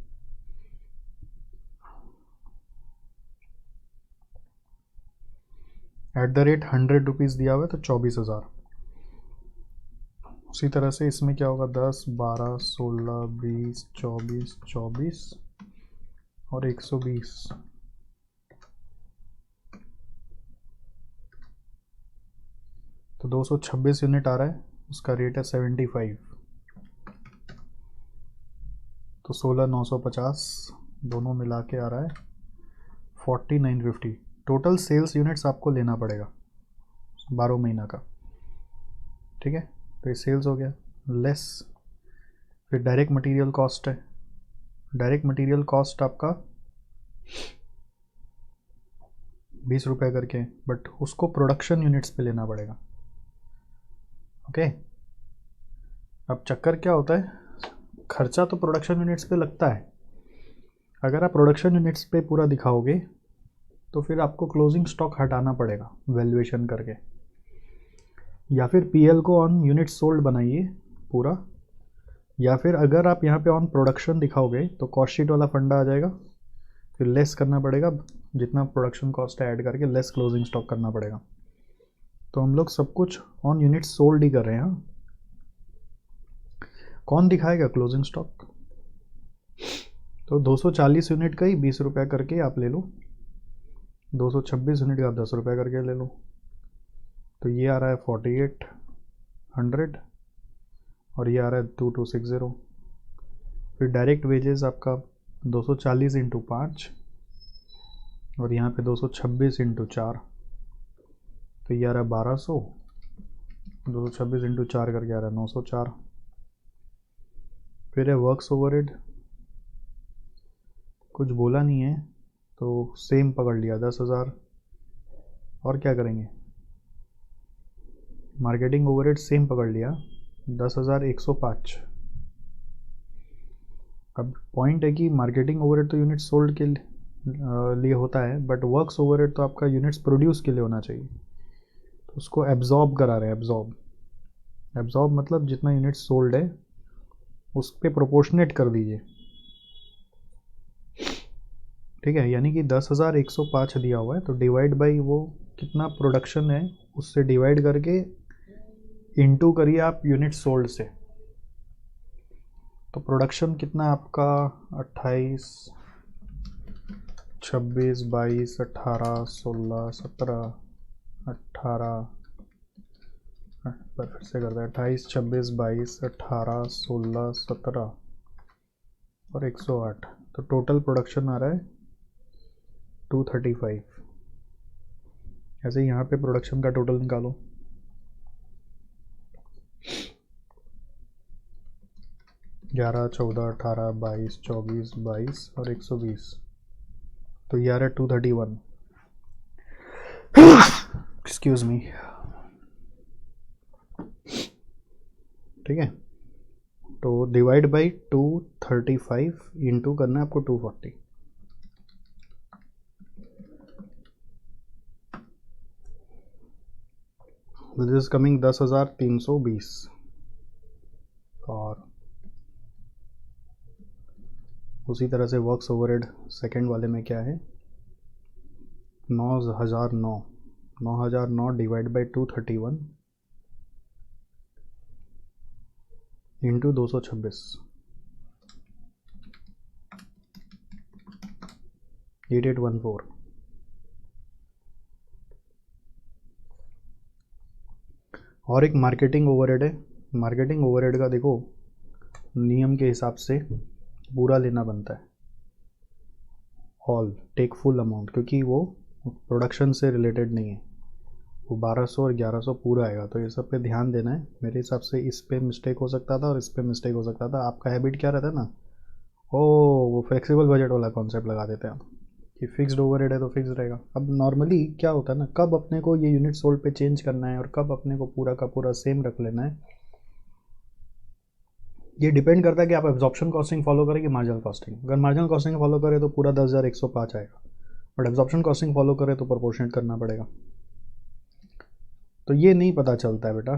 एट द रेट 100 रुपीज़ दिया हुआ है तो 24,000। उसी तरह से इसमें क्या होगा, 10, 12, 16, 20, 24, 24 और 120। तो 226 यूनिट आ रहा है, उसका रेट है 75। तो 16,950 दोनों मिला के आ रहा है 4950। टोटल सेल्स यूनिट्स आपको लेना पड़ेगा 12 महीना का, ठीक है। तो ये सेल्स हो गया, लेस फिर डायरेक्ट मटेरियल कॉस्ट है। डायरेक्ट मटेरियल कॉस्ट आपका 20 रुपये करके, बट उसको प्रोडक्शन यूनिट्स पे लेना पड़ेगा, ओके। अब चक्कर क्या होता है, खर्चा तो प्रोडक्शन यूनिट्स पे लगता है। अगर आप प्रोडक्शन यूनिट्स पे पूरा दिखाओगे तो फिर आपको क्लोजिंग स्टॉक हटाना पड़ेगा वैल्यूएशन करके, या फिर पीएल को ऑन यूनिट सोल्ड बनाइए पूरा, या फिर अगर आप यहाँ पे ऑन प्रोडक्शन दिखाओगे तो कॉस्ट शीट वाला फंडा आ जाएगा, फिर लेस करना पड़ेगा, जितना प्रोडक्शन कॉस्ट है ऐड करके लेस क्लोजिंग स्टॉक करना पड़ेगा। तो हम लोग सब कुछ ऑन यूनिट सोल्ड ही कर रहे हैं। कौन दिखाएगा क्लोजिंग स्टॉक, तो 240 यूनिट का ही 20 रुपये करके आप ले लो, 226 यूनिट का 10 रुपये करके ले लो। तो ये आ रहा है 4800 और ये आ रहा है 2260। फिर डायरेक्ट वेजेस आपका 240 इंटू 5 और यहाँ पे 226 इंटू 4, तो ये आ रहा है 1200। 226 इंटू 4 करके आ रहा है 904। फिर है वर्क्स ओवरहेड, कुछ बोला नहीं है तो सेम पकड़ लिया 10,000। और क्या करेंगे, मार्केटिंग ओवरहेड सेम पकड़ लिया 10,105। अब पॉइंट है कि मार्केटिंग ओवरहेड तो यूनिट सोल्ड के लिए होता है, बट वर्क्स ओवरहेड तो आपका यूनिट्स प्रोड्यूस के लिए होना चाहिए। तो उसको एब्जॉर्ब करा रहे हैं, एब्जॉर्ब मतलब जितना यूनिट सोल्ड है उस पर प्रोपोर्शनेट कर दीजिए, ठीक है। यानी कि 10,105 दिया हुआ है तो डिवाइड बाई वो कितना प्रोडक्शन है उससे डिवाइड करके इनटू करिए आप यूनिट सोल्ड से। तो प्रोडक्शन कितना आपका 28, 26, 22, 18, 16, 17, 18 पर फिर से करते हैं 28, 26, 22, 18, 16, 17 और 108। तो टोटल प्रोडक्शन आ रहा है 235। ऐसे ही यहाँ पे प्रोडक्शन का टोटल निकालो, 11, 14, 18, 22, 24, 22 और 120। तो ये आ रहा है 231। एक्सक्यूज मी, ठीक है। तो डिवाइड बाई 235 इंटू करना है आपको 240। This is coming 10,320। उसी तरह से वर्क्स ओवरहेड सेकेंड वाले में क्या है, 9,009 डिवाइड बाई 231 इंटू 226, 8814। और एक मार्केटिंग ओवरहेड है। मार्केटिंग ओवरहेड का देखो नियम के हिसाब से पूरा लेना बनता है, ऑल टेक फुल अमाउंट, क्योंकि वो प्रोडक्शन से रिलेटेड नहीं है, वो 1200 और 1100 पूरा आएगा। तो ये सब पे ध्यान देना है। मेरे हिसाब से इस पे मिस्टेक हो सकता था और इस पे मिस्टेक हो सकता था। आपका हैबिट क्या रहता है ना, वो फ्लेक्सिबल बजट वाला कॉन्सेप्ट लगा देते हैं आप कि फिक्स्ड ओवरहेड है तो फिक्स रहेगा। अब नॉर्मली क्या होता है ना, कब अपने को ये यूनिट सोल्ड पे चेंज करना है और कब अपने को पूरा का पूरा सेम रख लेना है, ये डिपेंड करता है कि आप एब्जॉर्प्शन कॉस्टिंग फॉलो करें कि मार्जिनल कॉस्टिंग। अगर मार्जिनल कॉस्टिंग फॉलो करें तो पूरा 10,105 आएगा, बट एब्जॉर्प्शन कॉस्टिंग फॉलो करें तो प्रोपोर्शनेट करना पड़ेगा। तो ये नहीं पता चलता है बेटा,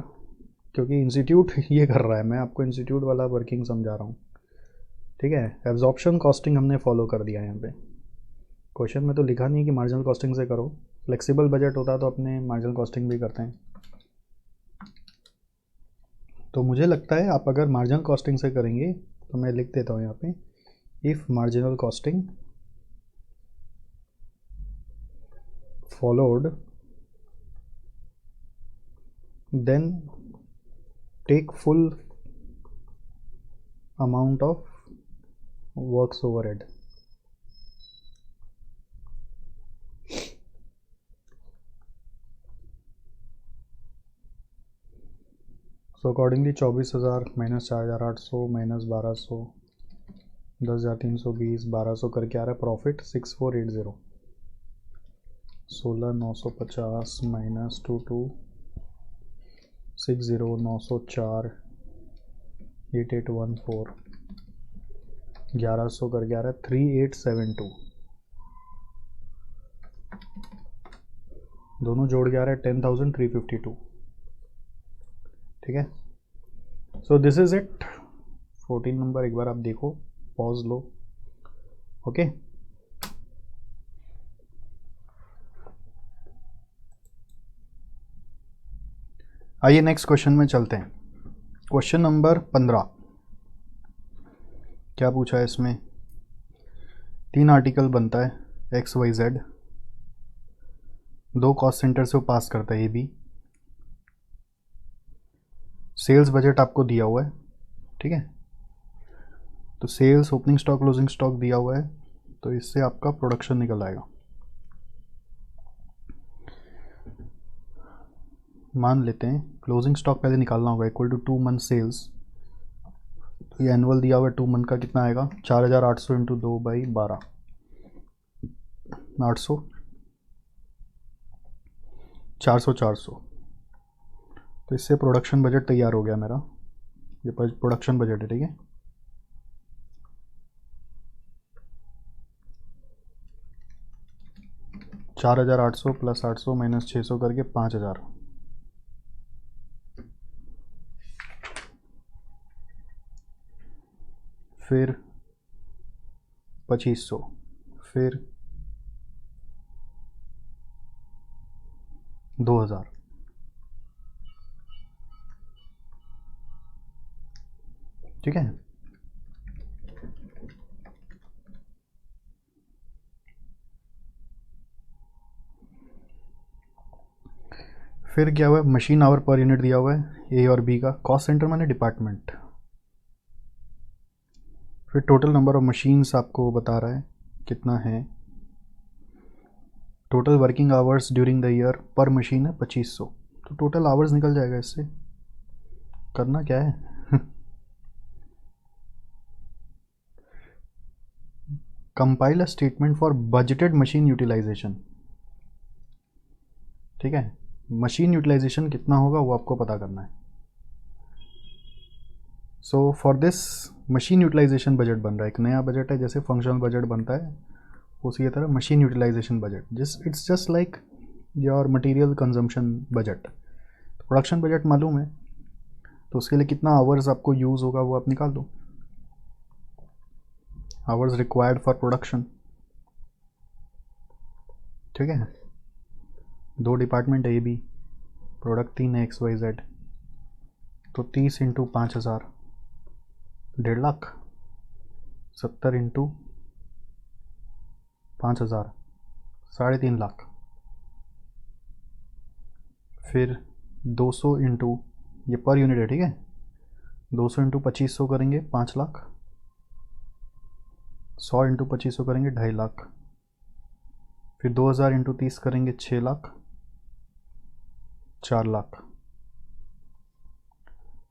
क्योंकि इंस्टीट्यूट ये कर रहा है, मैं आपको इंस्टीट्यूट वाला वर्किंग समझा रहा हूँ, ठीक है। एब्जॉर्प्शन कॉस्टिंग हमने फॉलो कर दिया है यहाँ पे। क्वेश्चन में तो लिखा नहीं है कि मार्जिनल कॉस्टिंग से करो, फ्लेक्सिबल बजट होता तो अपने मार्जिनल कॉस्टिंग भी करते हैं। तो मुझे लगता है आप अगर मार्जिनल कॉस्टिंग से करेंगे तो मैं लिख देता हूँ यहाँ पे, if marginal costing followed then take full amount of works overhead. So accordingly 24,000 minus 4,800 minus 1,200 10,320 1,200 करके आ रहा है प्रॉफिट 6,480। 16,950 माइनस 2260 904 8814 1100 करके आ रहा है 3872। दोनों जोड़ के आ रहा है 10,352, ठीक है। So this is it 14 number. एक बार आप देखो, पॉज लो, ओके। आइए नेक्स्ट क्वेश्चन में चलते हैं। क्वेश्चन नंबर 15 क्या पूछा है इसमें, 3 आर्टिकल बनता है XYZ, 2 कॉस्ट सेंटर से वो पास करता है AB, सेल्स बजट आपको दिया हुआ है, ठीक है। तो sales, opening stock, closing stock दिया हुआ है, तो इससे आपका प्रोडक्शन निकल आएगा। मान लेते हैं क्लोजिंग स्टॉक पहले निकालना होगा, इक्वल टू 2 मंथ सेल्स। तो ये एनुअल दिया हुआ है, 2 मंथ का कितना आएगा, 4,800 इंटू 2/12, 800 400 400। तो इससे प्रोडक्शन बजट तैयार हो गया मेरा, ये प्रोडक्शन बजट है, ठीक है। $4,800 प्लस 800 माइनस 600 करके 5,000, फिर 2,500, फिर 2,000, ठीक है। फिर क्या हुआ है, मशीन आवर पर यूनिट दिया हुआ है A और B का, कॉस्ट सेंटर माने डिपार्टमेंट। फिर टोटल नंबर ऑफ मशीन्स आपको बता रहा है कितना है, total working hours during the year पर मशीन है 2,500। तो टोटल आवर्स निकल जाएगा इससे। करना क्या है compile a statement for budgeted machine utilisation, ठीक है। मशीन यूटिलाइजेशन कितना होगा वो आपको पता करना है। So for this machine utilisation budget बन रहा है, एक नया बजट है, जैसे फंक्शनल बजट बनता है उसी तरह machine utilisation budget, it's just like your material consumption budget. Production budget मालूम है, तो उसके लिए कितना आवर्स आपको यूज़ होगा वो आप निकाल दो। आवर्स रिक्वायर्ड फॉर प्रोडक्शन, ठीक है। 2 डिपार्टमेंट ए बी, प्रोडक्ट 3 है XYZ, तो 30 इंटू 5000 1.5 लाख, 70 इंटू 5000 3.5 लाख, फिर 200 इंटू, ये पर यूनिट है, ठीक है, 200 इंटू 2500 करेंगे 5 लाख, 100 इंटू 2500 करेंगे 2.5 लाख, फिर 2000 इंटू 30 करेंगे 6 लाख, 4 लाख,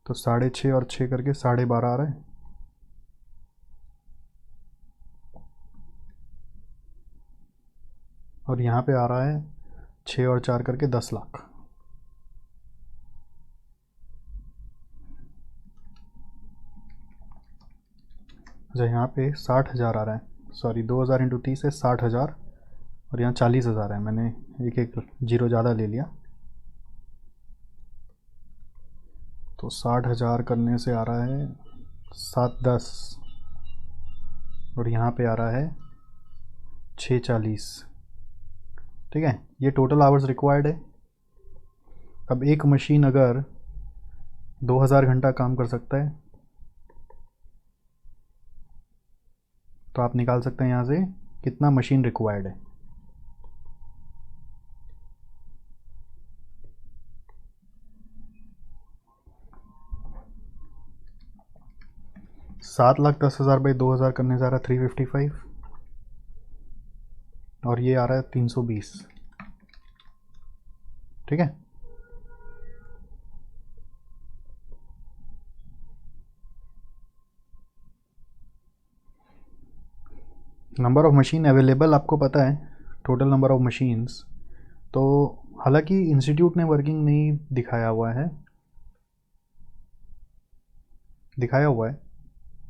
तो 6.5 और 6 करके 12.5 आ रहा है। और यहाँ पे आ रहा है 6 और 4 करके 10 लाख। अच्छा, यहाँ पे 60,000 आ रहा है, सॉरी 2000 इंटू 30 है 60,000, और यहाँ 40,000 है, मैंने एक एक जीरो ज़्यादा ले लिया, तो 60,000 करने से आ रहा है 710, और यहाँ पे आ रहा है 640, ठीक है। ये टोटल आवर्स रिक्वायर्ड है। अब एक मशीन अगर 2000 घंटा काम कर सकता है, तो आप निकाल सकते हैं यहाँ से कितना मशीन रिक्वायर्ड है। $7,10,000 बाई 2000 करने से आ रहा है 355, और ये आ रहा है 320, ठीक है। नंबर ऑफ मशीन अवेलेबल आपको पता है, टोटल नंबर ऑफ मशीन्स, तो हालांकि इंस्टीट्यूट ने वर्किंग नहीं दिखाया हुआ है, दिखाया हुआ है,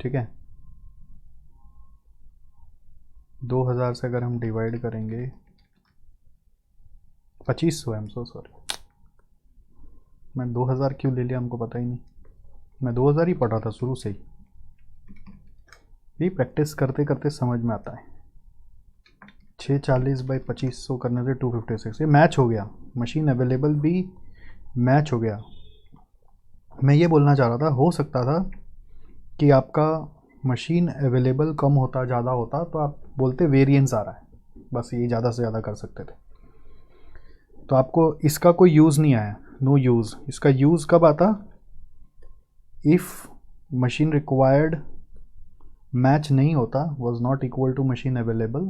ठीक है। 2000 से अगर हम डिवाइड करेंगे, 2500 है, आई एम सो सॉरी, मैं 2000 क्यों ले लिया हमको पता ही नहीं, मैं 2000 ही पढ़ा था शुरू से ही, ये प्रैक्टिस करते करते समझ में आता है। 640 बाई 2500 करने से 256, ये मैच हो गया, मशीन अवेलेबल भी मैच हो गया। मैं ये बोलना चाह रहा था, हो सकता था कि आपका मशीन अवेलेबल कम होता ज़्यादा होता तो आप बोलते वेरिएंस आ रहा है, बस यही ज़्यादा से ज़्यादा कर सकते थे, तो आपको इसका कोई यूज़ नहीं आया, नो यूज़। इसका यूज़ कब आता, इफ़ मशीन रिक्वायर्ड मैच नहीं होता, was not equal to machine available,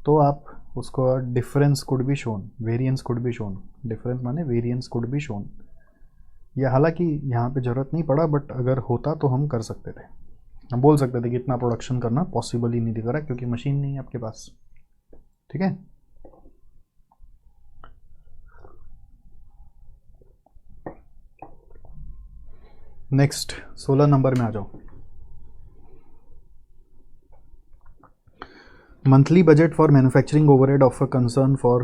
तो आप उसको difference could be shown, variance could be shown, difference माने वेरिएंस कुड बी शोन। यह हालांकि यहाँ पे ज़रूरत नहीं पड़ा, बट अगर होता तो हम कर सकते थे, हम बोल सकते थे कि इतना प्रोडक्शन करना पॉसिबल ही नहीं दिख रहा क्योंकि मशीन नहीं है आपके पास, ठीक है। नेक्स्ट 16 नंबर में आ जाओ। Monthly budget for manufacturing overhead of a concern for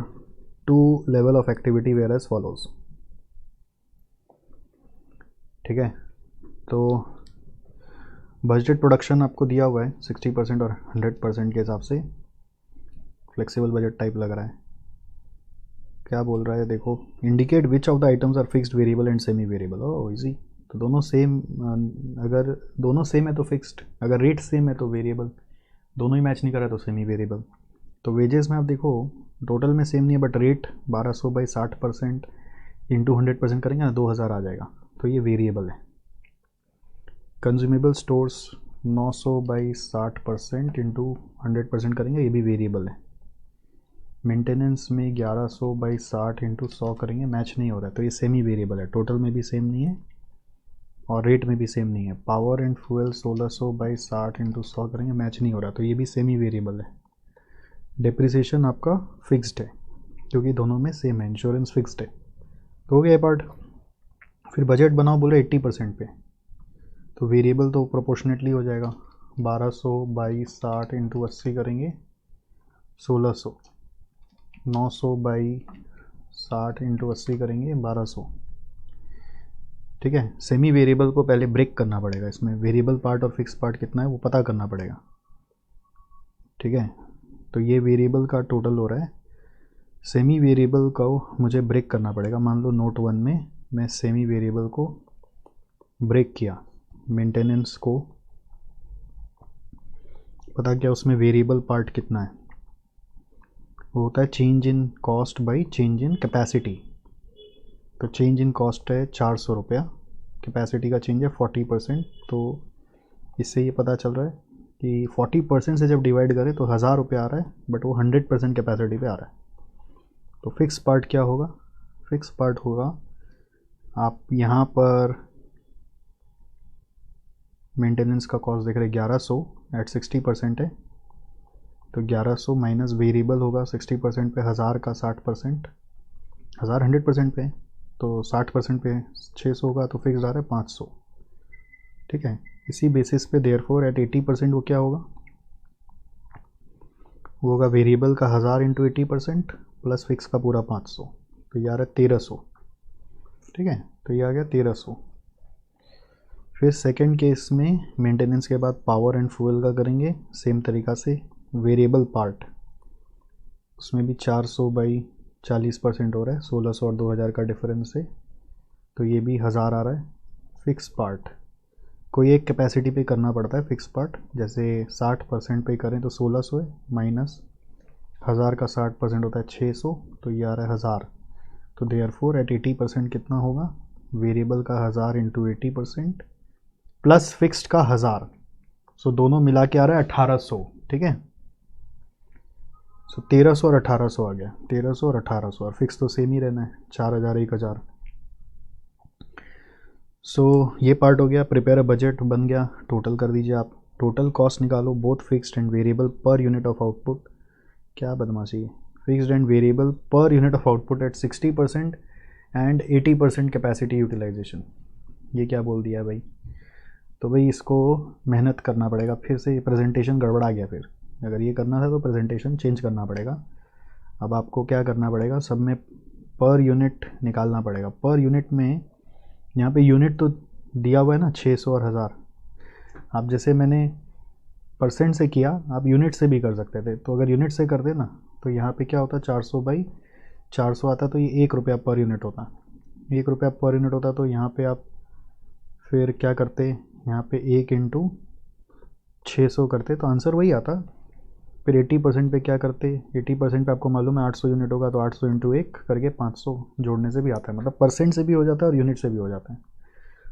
2 level of activity were as follows, ठीक है। तो बजटेड प्रोडक्शन आपको दिया हुआ है 60% और 100% के हिसाब से, फ्लेक्सिबल बजट टाइप लग रहा है। क्या बोल रहा है देखो, indicate which of the items are fixed, variable and semi variable. Oh easy, तो दोनों सेम, अगर दोनों सेम है तो फिक्स्ड, अगर रेट सेम है तो वेरिएबल, दोनों ही मैच नहीं कर रहा तो सेमी वेरिएबल। तो वेजेस में आप देखो टोटल में सेम नहीं है, बट रेट 1200 बाई 60% इंटू 100% करेंगे ना 2000 आ जाएगा, तो ये वेरिएबल है। कंज्यूमेबल स्टोर्स 900 बाई 60% इंटू 100% करेंगे, ये भी वेरिएबल है। मेंटेनेंस में 1100 बाई 60 इंटू 100 करेंगे, मैच नहीं हो रहा है, तो ये सेमी वेरिएबल है, टोटल में भी सेम नहीं है और रेट में भी सेम नहीं है। Power and fuel 1600 by 60 into 100 करेंगे, मैच नहीं हो रहा, तो ये भी सेमी वेरिएबल है। डिप्रिसिएशन आपका फिक्स्ड है क्योंकि दोनों में सेम है, इंश्योरेंस फिक्स्ड है, तो हो गया पार्ट। फिर बजट बनाओ, बोले 80% पे, तो वेरिएबल तो प्रोपोर्शनेटली हो जाएगा, 1200 बाई 60 इंटू 80 करेंगे 1600, 900 बाई 60 इंटू 80 करेंगे 1200, ठीक है, सेमी वेरिएबल को पहले ब्रेक करना पड़ेगा, इसमें वेरिएबल पार्ट और फिक्स पार्ट कितना है वो पता करना पड़ेगा। ठीक है, तो ये वेरिएबल का टोटल हो रहा है, सेमी वेरिएबल को मुझे ब्रेक करना पड़ेगा। मान लो नोट 1 में मैं सेमी वेरिएबल को ब्रेक किया, मेंटेनेंस को पता किया, उसमें वेरिएबल पार्ट कितना है, वो होता है change in cost by change in capacity. तो चेंज इन कॉस्ट है 400 रुपया, कैपेसिटी का चेंज है 40%, तो इससे ये पता चल रहा है कि 40% से जब डिवाइड करें तो 1000 रुपया आ रहा है, बट वो 100% कैपेसिटी पे आ रहा है। तो फिक्स पार्ट क्या होगा, फिक्स पार्ट होगा, आप यहाँ पर मेंटेनेंस का कॉस्ट देख रहे 1100 एट 60% है, तो 1100 माइनस वेरिएबल होगा 60% पे 1000 का 60%, 1000 100% पे तो 60% पे 600 होगा, तो फिक्स आ रहा है 500। ठीक है, इसी बेसिस पे देयरफॉर एट 80% वो क्या होगा, वो होगा वेरिएबल का 1000 इंटू 80% प्लस फिक्स का पूरा 500, तो ये आ रहा है 1300। ठीक है, तो ये आ गया 1300। फिर सेकंड केस में मेंटेनेंस के बाद पावर एंड फ्यूल का करेंगे सेम तरीक़ा से, वेरिएबल पार्ट उसमें भी 400 बाई 40% हो रहा है, 1600 और 2000 का डिफरेंस है, तो ये भी 1000 आ रहा है। फिक्स पार्ट कोई एक कैपेसिटी पे करना पड़ता है फिक्स पार्ट, जैसे 60% पे करें तो 1600 है, माइनस 1000 का 60% होता है 600, तो ये आ रहा है 1000। तो देयरफॉर एट 80% कितना होगा, वेरिएबल का 1000 इंटू 80% प्लस फिक्स्ड का 1000, सो दोनों मिला के आ रहा है 1800। ठीक है, सो 1300 और 1800 आ गया, 1300 और 1800, और फिक्स तो सेम ही रहना है 4000 1000। सो ये पार्ट हो गया, प्रिपेयर अ बजट बन गया, टोटल कर दीजिए आप, टोटल कॉस्ट निकालो both fixed and variable per unit of output. क्या बदमाशी है, fixed and variable per unit of output at 60% and 80% capacity utilisation. ये क्या बोल दिया भाई, तो भाई इसको मेहनत करना पड़ेगा, फिर से ये प्रेजेंटेशन गड़बड़ा गया, फिर अगर ये करना था तो प्रेजेंटेशन चेंज करना पड़ेगा। अब आपको क्या करना पड़ेगा, सब में पर यूनिट निकालना पड़ेगा। पर यूनिट में यहाँ पे यूनिट तो दिया हुआ है ना 600 और 1000, आप जैसे मैंने परसेंट से किया, आप यूनिट से भी कर सकते थे, तो अगर यूनिट से कर दे ना तो यहाँ पे क्या होता 400 बाई 400 आता, तो ये 1 रुपया पर यूनिट होता, 1 रुपया पर यूनिट होता। तो यहाँ पे आप फिर क्या करते, यहाँ पे 1 इंटू 600 करते तो आंसर वही आता। फिर 80% पे क्या करते, 80% पे आपको मालूम है 800 यूनिट होगा, तो 800 इंटू 1 करके 500 जोड़ने से भी आता है, मतलब परसेंट से भी हो जाता है और यूनिट से भी हो जाता है।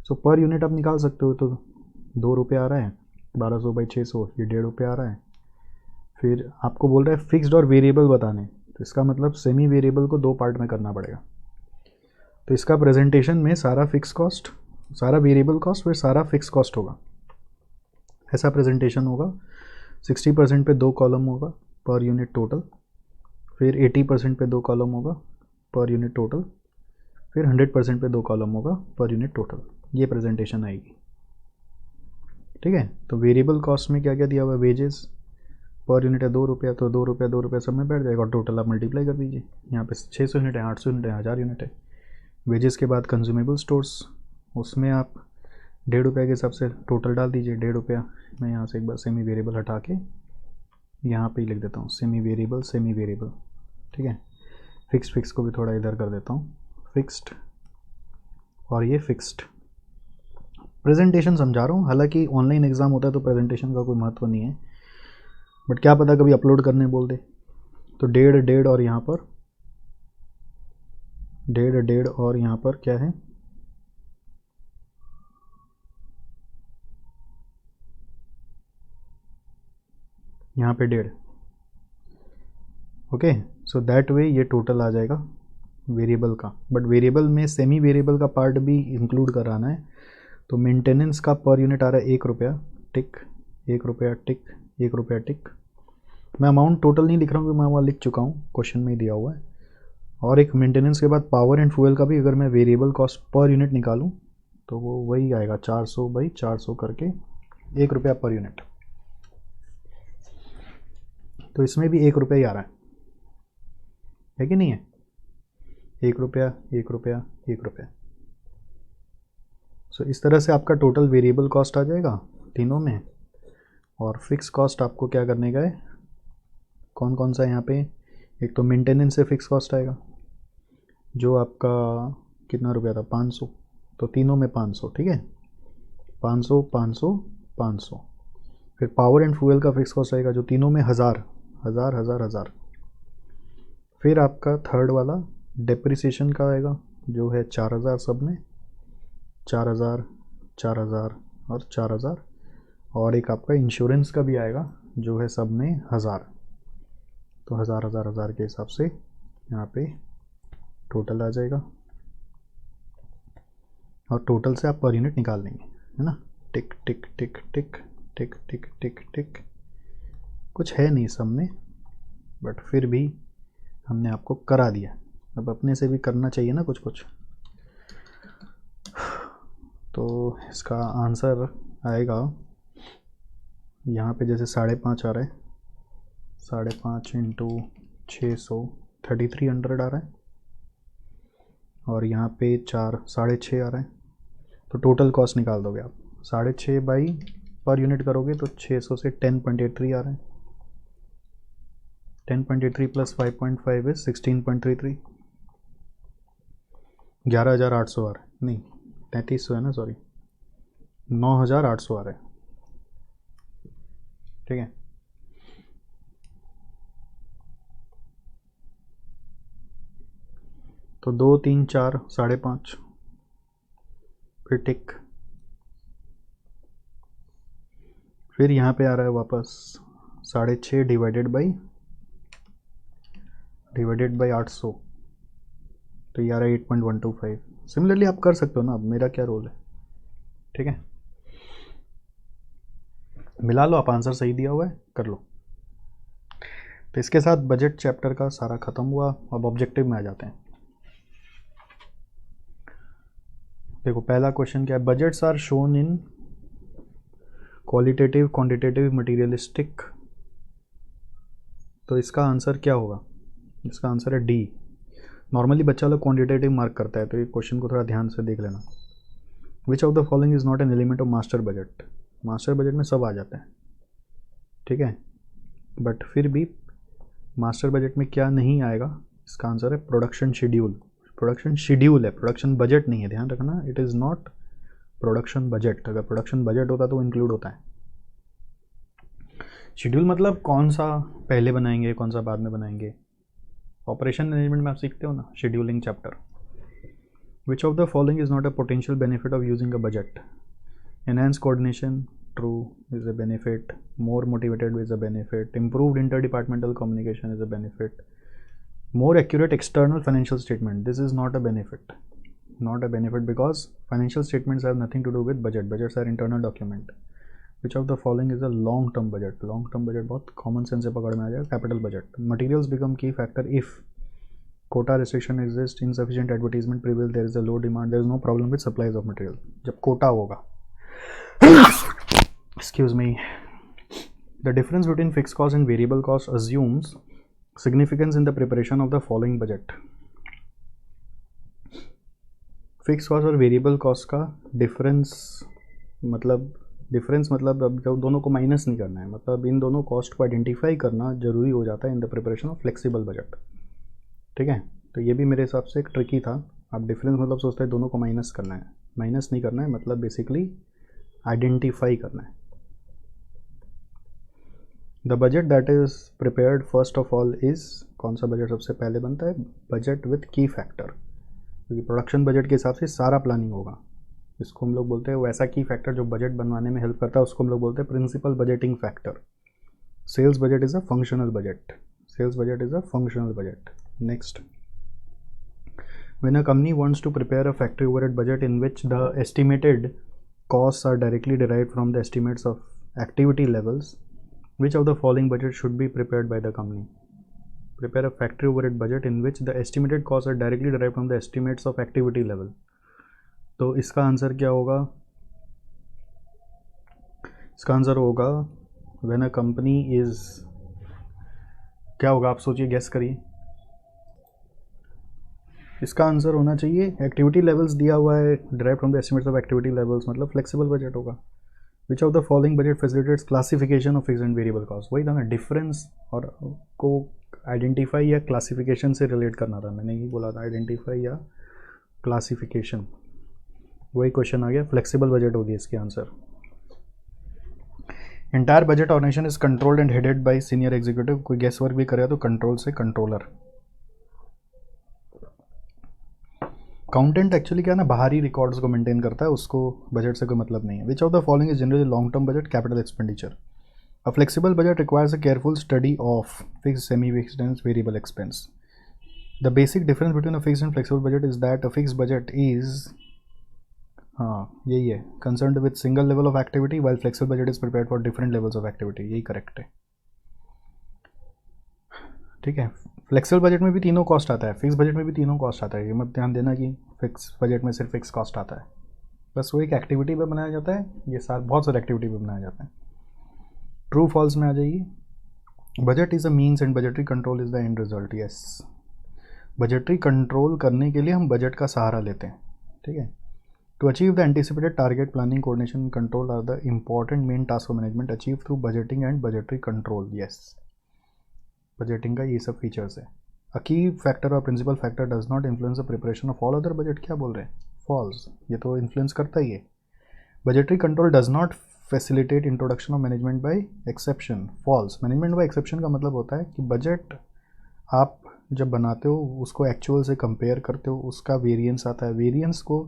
सो पर यूनिट आप निकाल सकते हो, तो 2 रुपये आ रहा है, 1200 बाई 600 ये 1.5 रुपये आ रहा है। फिर आपको बोल रहा है फिक्स्ड और वेरिएबल बताने, तो इसका मतलब सेमी वेरिएबल को 2 पार्ट में करना पड़ेगा। तो इसका प्रेजेंटेशन में सारा फिक्स कॉस्ट, सारा वेरिएबल कॉस्ट, फिर सारा फिक्स कॉस्ट होगा, ऐसा प्रेजेंटेशन होगा। 60% पे 2 कॉलम होगा पर यूनिट टोटल, फिर 80% पे 2 कॉलम होगा पर यूनिट टोटल, फिर 100% पे 2 कॉलम होगा पर यूनिट टोटल। ये प्रेजेंटेशन आएगी। ठीक है, तो वेरिएबल कॉस्ट में क्या क्या दिया हुआ है, वेजेस पर यूनिट है 2 रुपया, तो 2 रुपया 2 रुपया सब में बैठ जाएगा, और टोटल आप मल्टीप्लाई कर दीजिए। यहाँ पे 600 यूनिट है, 800 यूनिट है, 1000 यूनिट है। वेजेस के बाद कंज्यूमेबल स्टोर्स, उसमें आप 1.5 रुपये के हिसाब से टोटल डाल दीजिए, 1.5 रुपया। मैं यहाँ से एक बार सेमी वेरिएबल हटा के यहाँ पे ही लिख देता हूँ, सेमी वेरिएबल सेमी वेरिएबल। ठीक है, फिक्स को भी थोड़ा इधर कर देता हूँ, फिक्स्ड और ये फिक्स्ड। प्रेजेंटेशन समझा रहा हूँ, हालांकि ऑनलाइन एग्ज़ाम होता है तो प्रेजेंटेशन का कोई महत्व नहीं है, बट क्या पता कभी अपलोड करने बोल दे। तो 1.5 और यहाँ पर 1.5 और यहाँ पर क्या है, यहाँ पे 1.5। ओके, सो दैट वे ये टोटल आ जाएगा वेरिएबल का, बट वेरिएबल में सेमी वेरिएबल का पार्ट भी इंक्लूड कराना है। तो मेंटेनेंस का पर यूनिट आ रहा है 1 रुपया टिक, 1 रुपया टिक, 1 रुपया टिक। मैं अमाउंट टोटल नहीं लिख रहा हूँ क्योंकि मैं वहाँ लिख चुका हूँ, क्वेश्चन में ही दिया हुआ है। और एक मेंटेनेंस के बाद पावर एंड फ्यूल का भी अगर मैं वेरिएबल कॉस्ट पर यूनिट निकालूँ तो वो वही आएगा 400 बाई 400 करके 1 रुपया पर यूनिट। तो इसमें भी 1 रुपया ही आ रहा है कि नहीं है, 1 रुपया 1 रुपया 1 रुपया। सो इस तरह से आपका टोटल वेरिएबल कॉस्ट आ जाएगा तीनों में, और फिक्स कॉस्ट आपको क्या करने का है, कौन कौन सा यहाँ पे, एक तो मेंटेनेंस से फिक्स कॉस्ट आएगा जो आपका कितना रुपया था 500, तो तीनों में 500, ठीक है 500 500 500। फिर पावर एंड फ्यूल का फिक्स कॉस्ट आएगा जो तीनों में 1000 1000 1000 1000। फिर आपका थर्ड वाला डेप्रिसिएशन का आएगा जो है 4000 सब में, 4000 4000 और 4000, और एक आपका इंश्योरेंस का भी आएगा जो है सब में 1000। तो 1000 1000 1000 के हिसाब से यहाँ पे टोटल आ जाएगा, और टोटल से आप पर यूनिट निकाल लेंगे, है ना। टिक टिक टिक टिक टिक टिक टिक टिक, कुछ है नहीं सब में, बट फिर भी हमने आपको करा दिया, अब अपने से भी करना चाहिए ना कुछ कुछ। तो इसका आंसर आएगा यहाँ पे जैसे 5.5 आ रहा है, 5.5 इंटू 600 3300 आ रहा है, और यहाँ पे 6.5 आ रहा है। तो टोटल कॉस्ट निकाल दोगे आप, 6.5 बाई पर यूनिट करोगे तो 600 से 10.83 आ रहा है, 10.83 प्लस 5.5 इज 16.33, 11,800 आ रहा है, नहीं 3300 है ना, सॉरी 9,800 आ रहा है, ठीक है। तो 2 3 4 5.5, फिर टिक, फिर यहाँ पे आ रहा है वापस 6.5 डिवाइडेड बाई 800, तो ये आ रहा है 8.125। सिमिलरली आप कर सकते हो ना, अब मेरा क्या रोल है, ठीक है। मिला लो, आप आंसर सही दिया हुआ है, कर लो। तो इसके साथ बजट चैप्टर का सारा खत्म हुआ, अब ऑब्जेक्टिव में आ जाते हैं। देखो पहला क्वेश्चन क्या है, budgets are shown in qualitative quantitative materialistic, तो इसका आंसर क्या होगा, इसका आंसर है डी। नॉर्मली बच्चा लोग क्वांटिटेटिव मार्क करता है, तो ये क्वेश्चन को थोड़ा ध्यान से देख लेना। विच of the following is not an element of master budget, master budget में सब आ जाता है, ठीक है, बट फिर भी मास्टर बजट में क्या नहीं आएगा, इसका आंसर है प्रोडक्शन शेड्यूल। प्रोडक्शन शेड्यूल है, प्रोडक्शन बजट नहीं है, ध्यान रखना, it is not production budget. अगर प्रोडक्शन बजट होता तो इंक्लूड होता है। शेड्यूल मतलब कौन सा पहले बनाएंगे कौन सा बाद में बनाएंगे, ऑपरेशन मैनेजमेंट में आप सीखते हो ना, scheduling chapter. Which of the following is not a potential benefit of using a budget, enhance coordination true is a benefit, more motivated is a benefit, improved inter departmental communication is a benefit, more accurate external financial statement, this is not a benefit, not a benefit because financial statements have nothing to do with budget, budgets are internal document. Which of the following is a long term budget, long term budget बहुत common sense से पकड़ में आ जाएगा, capital budget, materials become key factor if quota restriction exists, insufficient advertisement prevail, there is a low demand, there is no problem with supplies of material। जब कोटा होगा excuse me, the difference between fixed cost and variable cost assumes significance in the preparation of the following budget। Fix cost और variable cost का difference मतलब अब जब दोनों को minus नहीं करना है, मतलब इन दोनों कॉस्ट को आइडेंटिफाई करना जरूरी हो जाता है in the preparation of flexible budget, ठीक है। तो ये भी मेरे हिसाब से एक ट्रिकी था, आप डिफरेंस मतलब सोचते हैं दोनों को माइनस करना है, माइनस नहीं करना है, मतलब बेसिकली आइडेंटिफाई करना है। The budget that is prepared first of all is, कौन सा बजट सबसे पहले बनता है, बजट विथ की फैक्टर, क्योंकि प्रोडक्शन बजट के हिसाब से सारा प्लानिंग होगा, इसको हम लोग बोलते हैं वैसा की फैक्टर जो बजट बनवाने में हेल्प करता है, उसको हम लोग बोलते हैं principal budgeting factor. Sales budget is a functional budget, sales budget is a functional budget. Next, when a company wants to prepare a factory overhead budget in which the estimated costs are directly derived from the estimates of activity levels, which of the following budget should be prepared by the company? Prepare a factory overhead budget in which the estimated costs are directly derived from the estimates of activity level। तो इसका answer क्या होगा, इसका answer होगा when a company is, क्या होगा आप सोचिए, गेस करिए। इसका आंसर होना चाहिए एक्टिविटी लेवल्स दिया हुआ है, derive from the estimates of activity levels, मतलब फ्लेक्सिबल बजट होगा। विच of the following budget facilitates classification of fix and variable cost, वही था ना डिफरेंस, और को आइडेंटिफाई या क्लासिफिकेशन से रिलेट करना था, मैंने ही बोला था आइडेंटिफाई या क्लासिफिकेशन, वही क्वेश्चन आ गया, फ्लेक्सिबल बजट होगी इसकी आंसर। Entire budget organisation is controlled and headed by senior executive, कोई गेस्ट वर्क भी करे तो कंट्रोल से कंट्रोलर। अकाउंटेंट एक्चुअली क्या है ना, बाहरी रिकॉर्ड्स को मेंटेन करता है, उसको बजट से कोई मतलब नहीं है। विच of the following is generally long term budget, capital expenditure. A flexible budget requires a careful study of fix, semi fixed and variable expense. The basic difference between a fixed and flexible budget is that a fixed budget is, हाँ यही है, concerned with single level of activity, while flexible budget is prepared for different levels of activity, यही correct है। ठीक है, flexible budget में भी तीनों कॉस्ट आता है, फिक्स बजट में भी तीनों कॉस्ट आता है, ये मत ध्यान देना कि फिक्स बजट में सिर्फ फिक्स कॉस्ट आता है, बस वो एक एक्टिविटी पे बनाया जाता है, ये बहुत सारे एक्टिविटी पे बनाया जाता है। ट्रू फॉल्स में आ जाइए। Budget is a means and budgetary control is the end result, yes. Budgetary control करने के लिए हम बजट का सहारा लेते हैं, ठीक है। To achieve the anticipated target, planning, coordination and control are the important main task of management achieve through budgeting and budgetary control, yes. Budgeting का ये सब फीचर्स है। अ की फैक्टर और principal factor does not influence the preparation of all other budget, क्या बोल रहे हैं, false, ये तो इन्फ्लुएंस करता ही है। Budgetary control does not facilitate introduction of management by exception, false. Management by exception का मतलब होता है कि बजट आप जब बनाते हो उसको एक्चुअल से कंपेयर करते हो, उसका वेरिएंस आता है, वेरिएंस को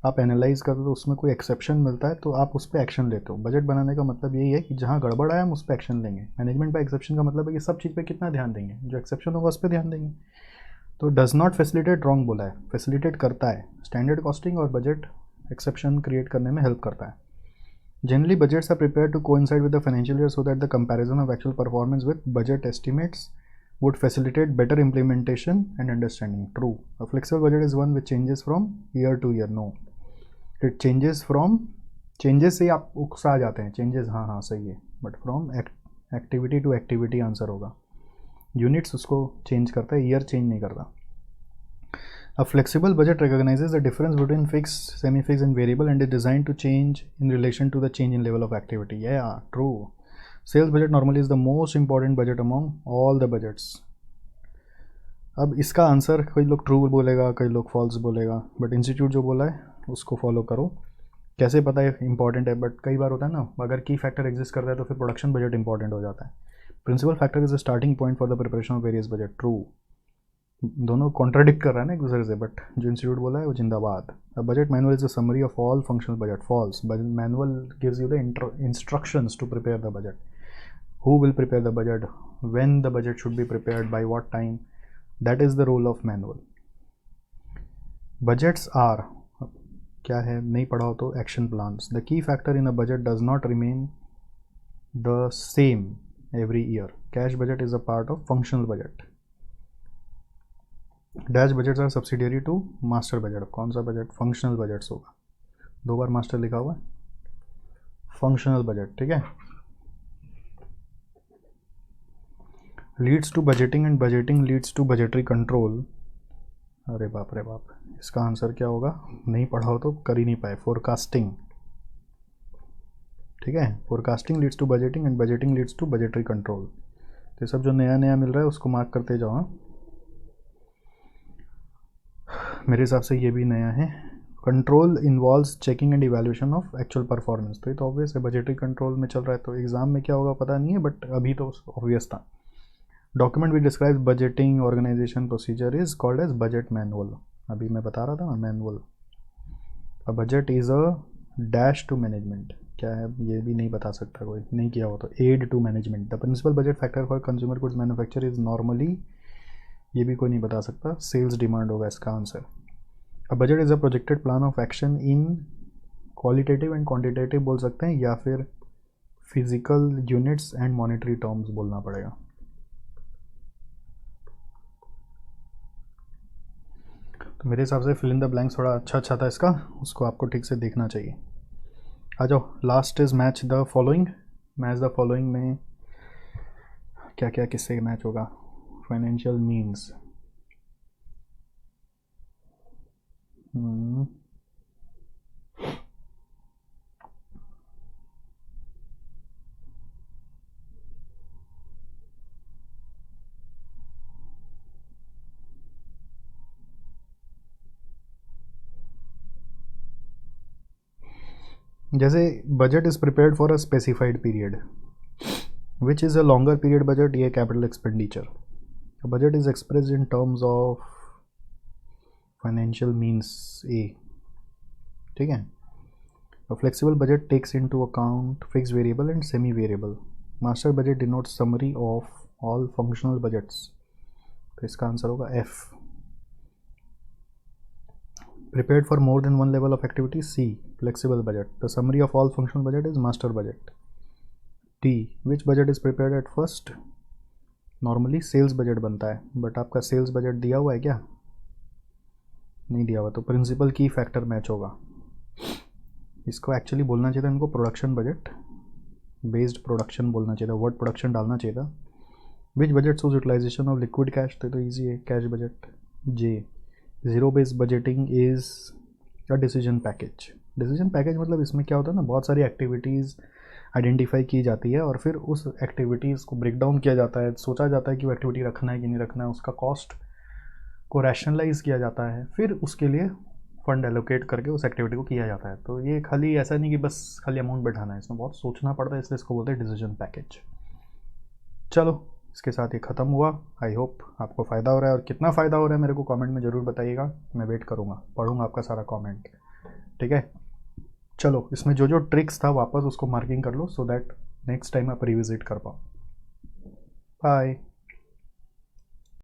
आप एनालाइज करते हो, उसमें कोई एक्सेप्शन मिलता है तो आप उस पर एक्शन लेते हो। बजट बनाने का मतलब यही है कि जहाँ गड़बड़ आया हम उस पर एक्शन लेंगे। मैनेजमेंट बाय एक्सेप्शन का मतलब है कि सब चीज़ पे कितना ध्यान देंगे, जो एक्सेप्शन होगा उस पर ध्यान देंगे। तो डज नॉट फैसिलिटेट रॉन्ग बोला है, फैसिलिटेट करता है, स्टैंडर्ड कॉस्टिंग और बजट एक्सेप्शन क्रिएट करने में हेल्प करता है। Generally budgets are prepare to coincide with the financial year so that the comparison of actual performance with budget estimates would facilitate better implementation and understanding. True. A flexible budget is one which changes from year to year. No. It changes from, changes से आप उकसा जाते हैं, changes, हाँ हाँ सही है, but from activity to activity answer होगा। Units उसको चेंज करता है, ईयर चेंज नहीं करता। A flexible budget recognizes the difference between fixed, semi-fixed and variable and is designed to change in relation to the change in level of activity. Yeah, true. Sales budget normally is the most important budget among all the budgets. अब इसका answer कई लोग true बोलेगा, कई लोग false बोलेगा, but institute जो बोला है उसको फॉलो करो। कैसे पता है इंपॉर्टेंट है, बट कई बार होता है ना, अगर की फैक्टर एग्जिस्ट करता है तो फिर प्रोडक्शन बजट इंपॉर्टेंट हो जाता है। Principal factor is the starting point for the preparation of various budget, true. दोनों कॉन्ट्राडिक्ट कर रहा है ना एक दूसरे से, बट जो इंस्टीट्यूट बोला है वो जिंदाबाद। A budget manual is the summary of all functional budget, false. Manual gives you the instructions to prepare the budget. Who will prepare the budget, when the budget should be prepared, by what time, that is the role of manual. Budgets are, क्या है नहीं पढ़ा हो तो, action plans. The key factor in a budget does not remain the same every year. Cash budget is a part of functional budget. Dash budgets are subsidiary to master budget. कौन सा budget? Functional budgets होगा, 2 बार master लिखा हुआ है, functional budget, ठीक है। Leads to budgeting and budgeting leads to budgetary control, अरे बाप रे बाप, इसका आंसर क्या होगा, नहीं पढ़ा हो तो कर ही नहीं पाए, फोरकास्टिंग, ठीक है। Forecasting leads to budgeting and budgeting leads to budgetary control. तो सब जो नया नया मिल रहा है उसको मार्क करते जाओ। हाँ, मेरे हिसाब से ये भी नया है। Control involves checking and evaluation of actual performance, तो ये तो ऑब्वियस है, बजटरी कंट्रोल में चल रहा है, तो एग्जाम में क्या होगा पता नहीं है, बट अभी तो ऑब्वियस था। Document which describes budgeting organisation procedure is called as budget manual, अभी मैं बता रहा था ना, manual. A budget is a dash to management, क्या है ये भी नहीं बता सकता कोई, नहीं किया हो तो, aid to management. The principal budget factor for consumer goods manufacture is normally, ये भी कोई नहीं बता सकता, सेल्स डिमांड होगा इसका answer. A budget is a projected plan of action in qualitative and quantitative बोल सकते हैं, या फिर physical units and monetary terms बोलना पड़ेगा। तो मेरे हिसाब से फिल इन द ब्लैंक्स थोड़ा अच्छा था इसका, उसको आपको ठीक से देखना चाहिए। आ जाओ, last is match the following. Match the following में क्या क्या किससे मैच होगा, फाइनेंशियल मीन्स, जैसे budget is prepared for a specified period which is a longer period budget, ये capital expenditure. Budget is expressed in terms of financial means A. ठीक है. A flexible budget takes into account fixed variable and semi variable. Master budget denotes summary of all functional budgets. तो इसका answer होगा F. Prepared for more than one level of activity. C. Flexible budget. The summary of all functional budget is master budget. D. Which budget is prepared at first? Normally sales budget बनता है, but आपका sales budget दिया हुआ है क्या? नहीं दिया हुआ, तो प्रिंसिपल की फैक्टर मैच होगा. इसको एक्चुअली बोलना चाहिए था इनको प्रोडक्शन बजट बेस्ड प्रोडक्शन बोलना चाहिए था, वर्ड प्रोडक्शन डालना चाहिए था. Which budget shows utilisation of liquid cash, तो ईजी है, cash budget. J. Zero based budgeting is a decision package. Decision package मतलब इसमें क्या होता है ना, बहुत सारी एक्टिविटीज़ आइडेंटिफाई की जाती है और फिर उस एक्टिविटीज़ को ब्रेक डाउन किया जाता है, सोचा जाता है कि वो एक्टिविटी रखना है कि नहीं रखना है, उसका कॉस्ट को रैशनलाइज किया जाता है, फिर उसके लिए फंड एलोकेट करके उस एक्टिविटी को किया जाता है. तो ये खाली ऐसा नहीं कि बस खाली अमाउंट बैठाना है, इसमें बहुत सोचना पड़ता है, इसलिए इसको बोलते हैं डिसीजन पैकेज. चलो इसके साथ ये ख़त्म हुआ. आई होप आपको फ़ायदा हो रहा है, और कितना फ़ायदा हो रहा है मेरे को कमेंट में ज़रूर बताइएगा. मैं वेट करूँगा, पढ़ूँगा आपका सारा कमेंट. ठीक है. चलो इसमें जो जो ट्रिक्स था वापस उसको मार्किंग कर लो, सो दैट नेक्स्ट टाइम आप रिविजिट कर पाओ. बाय.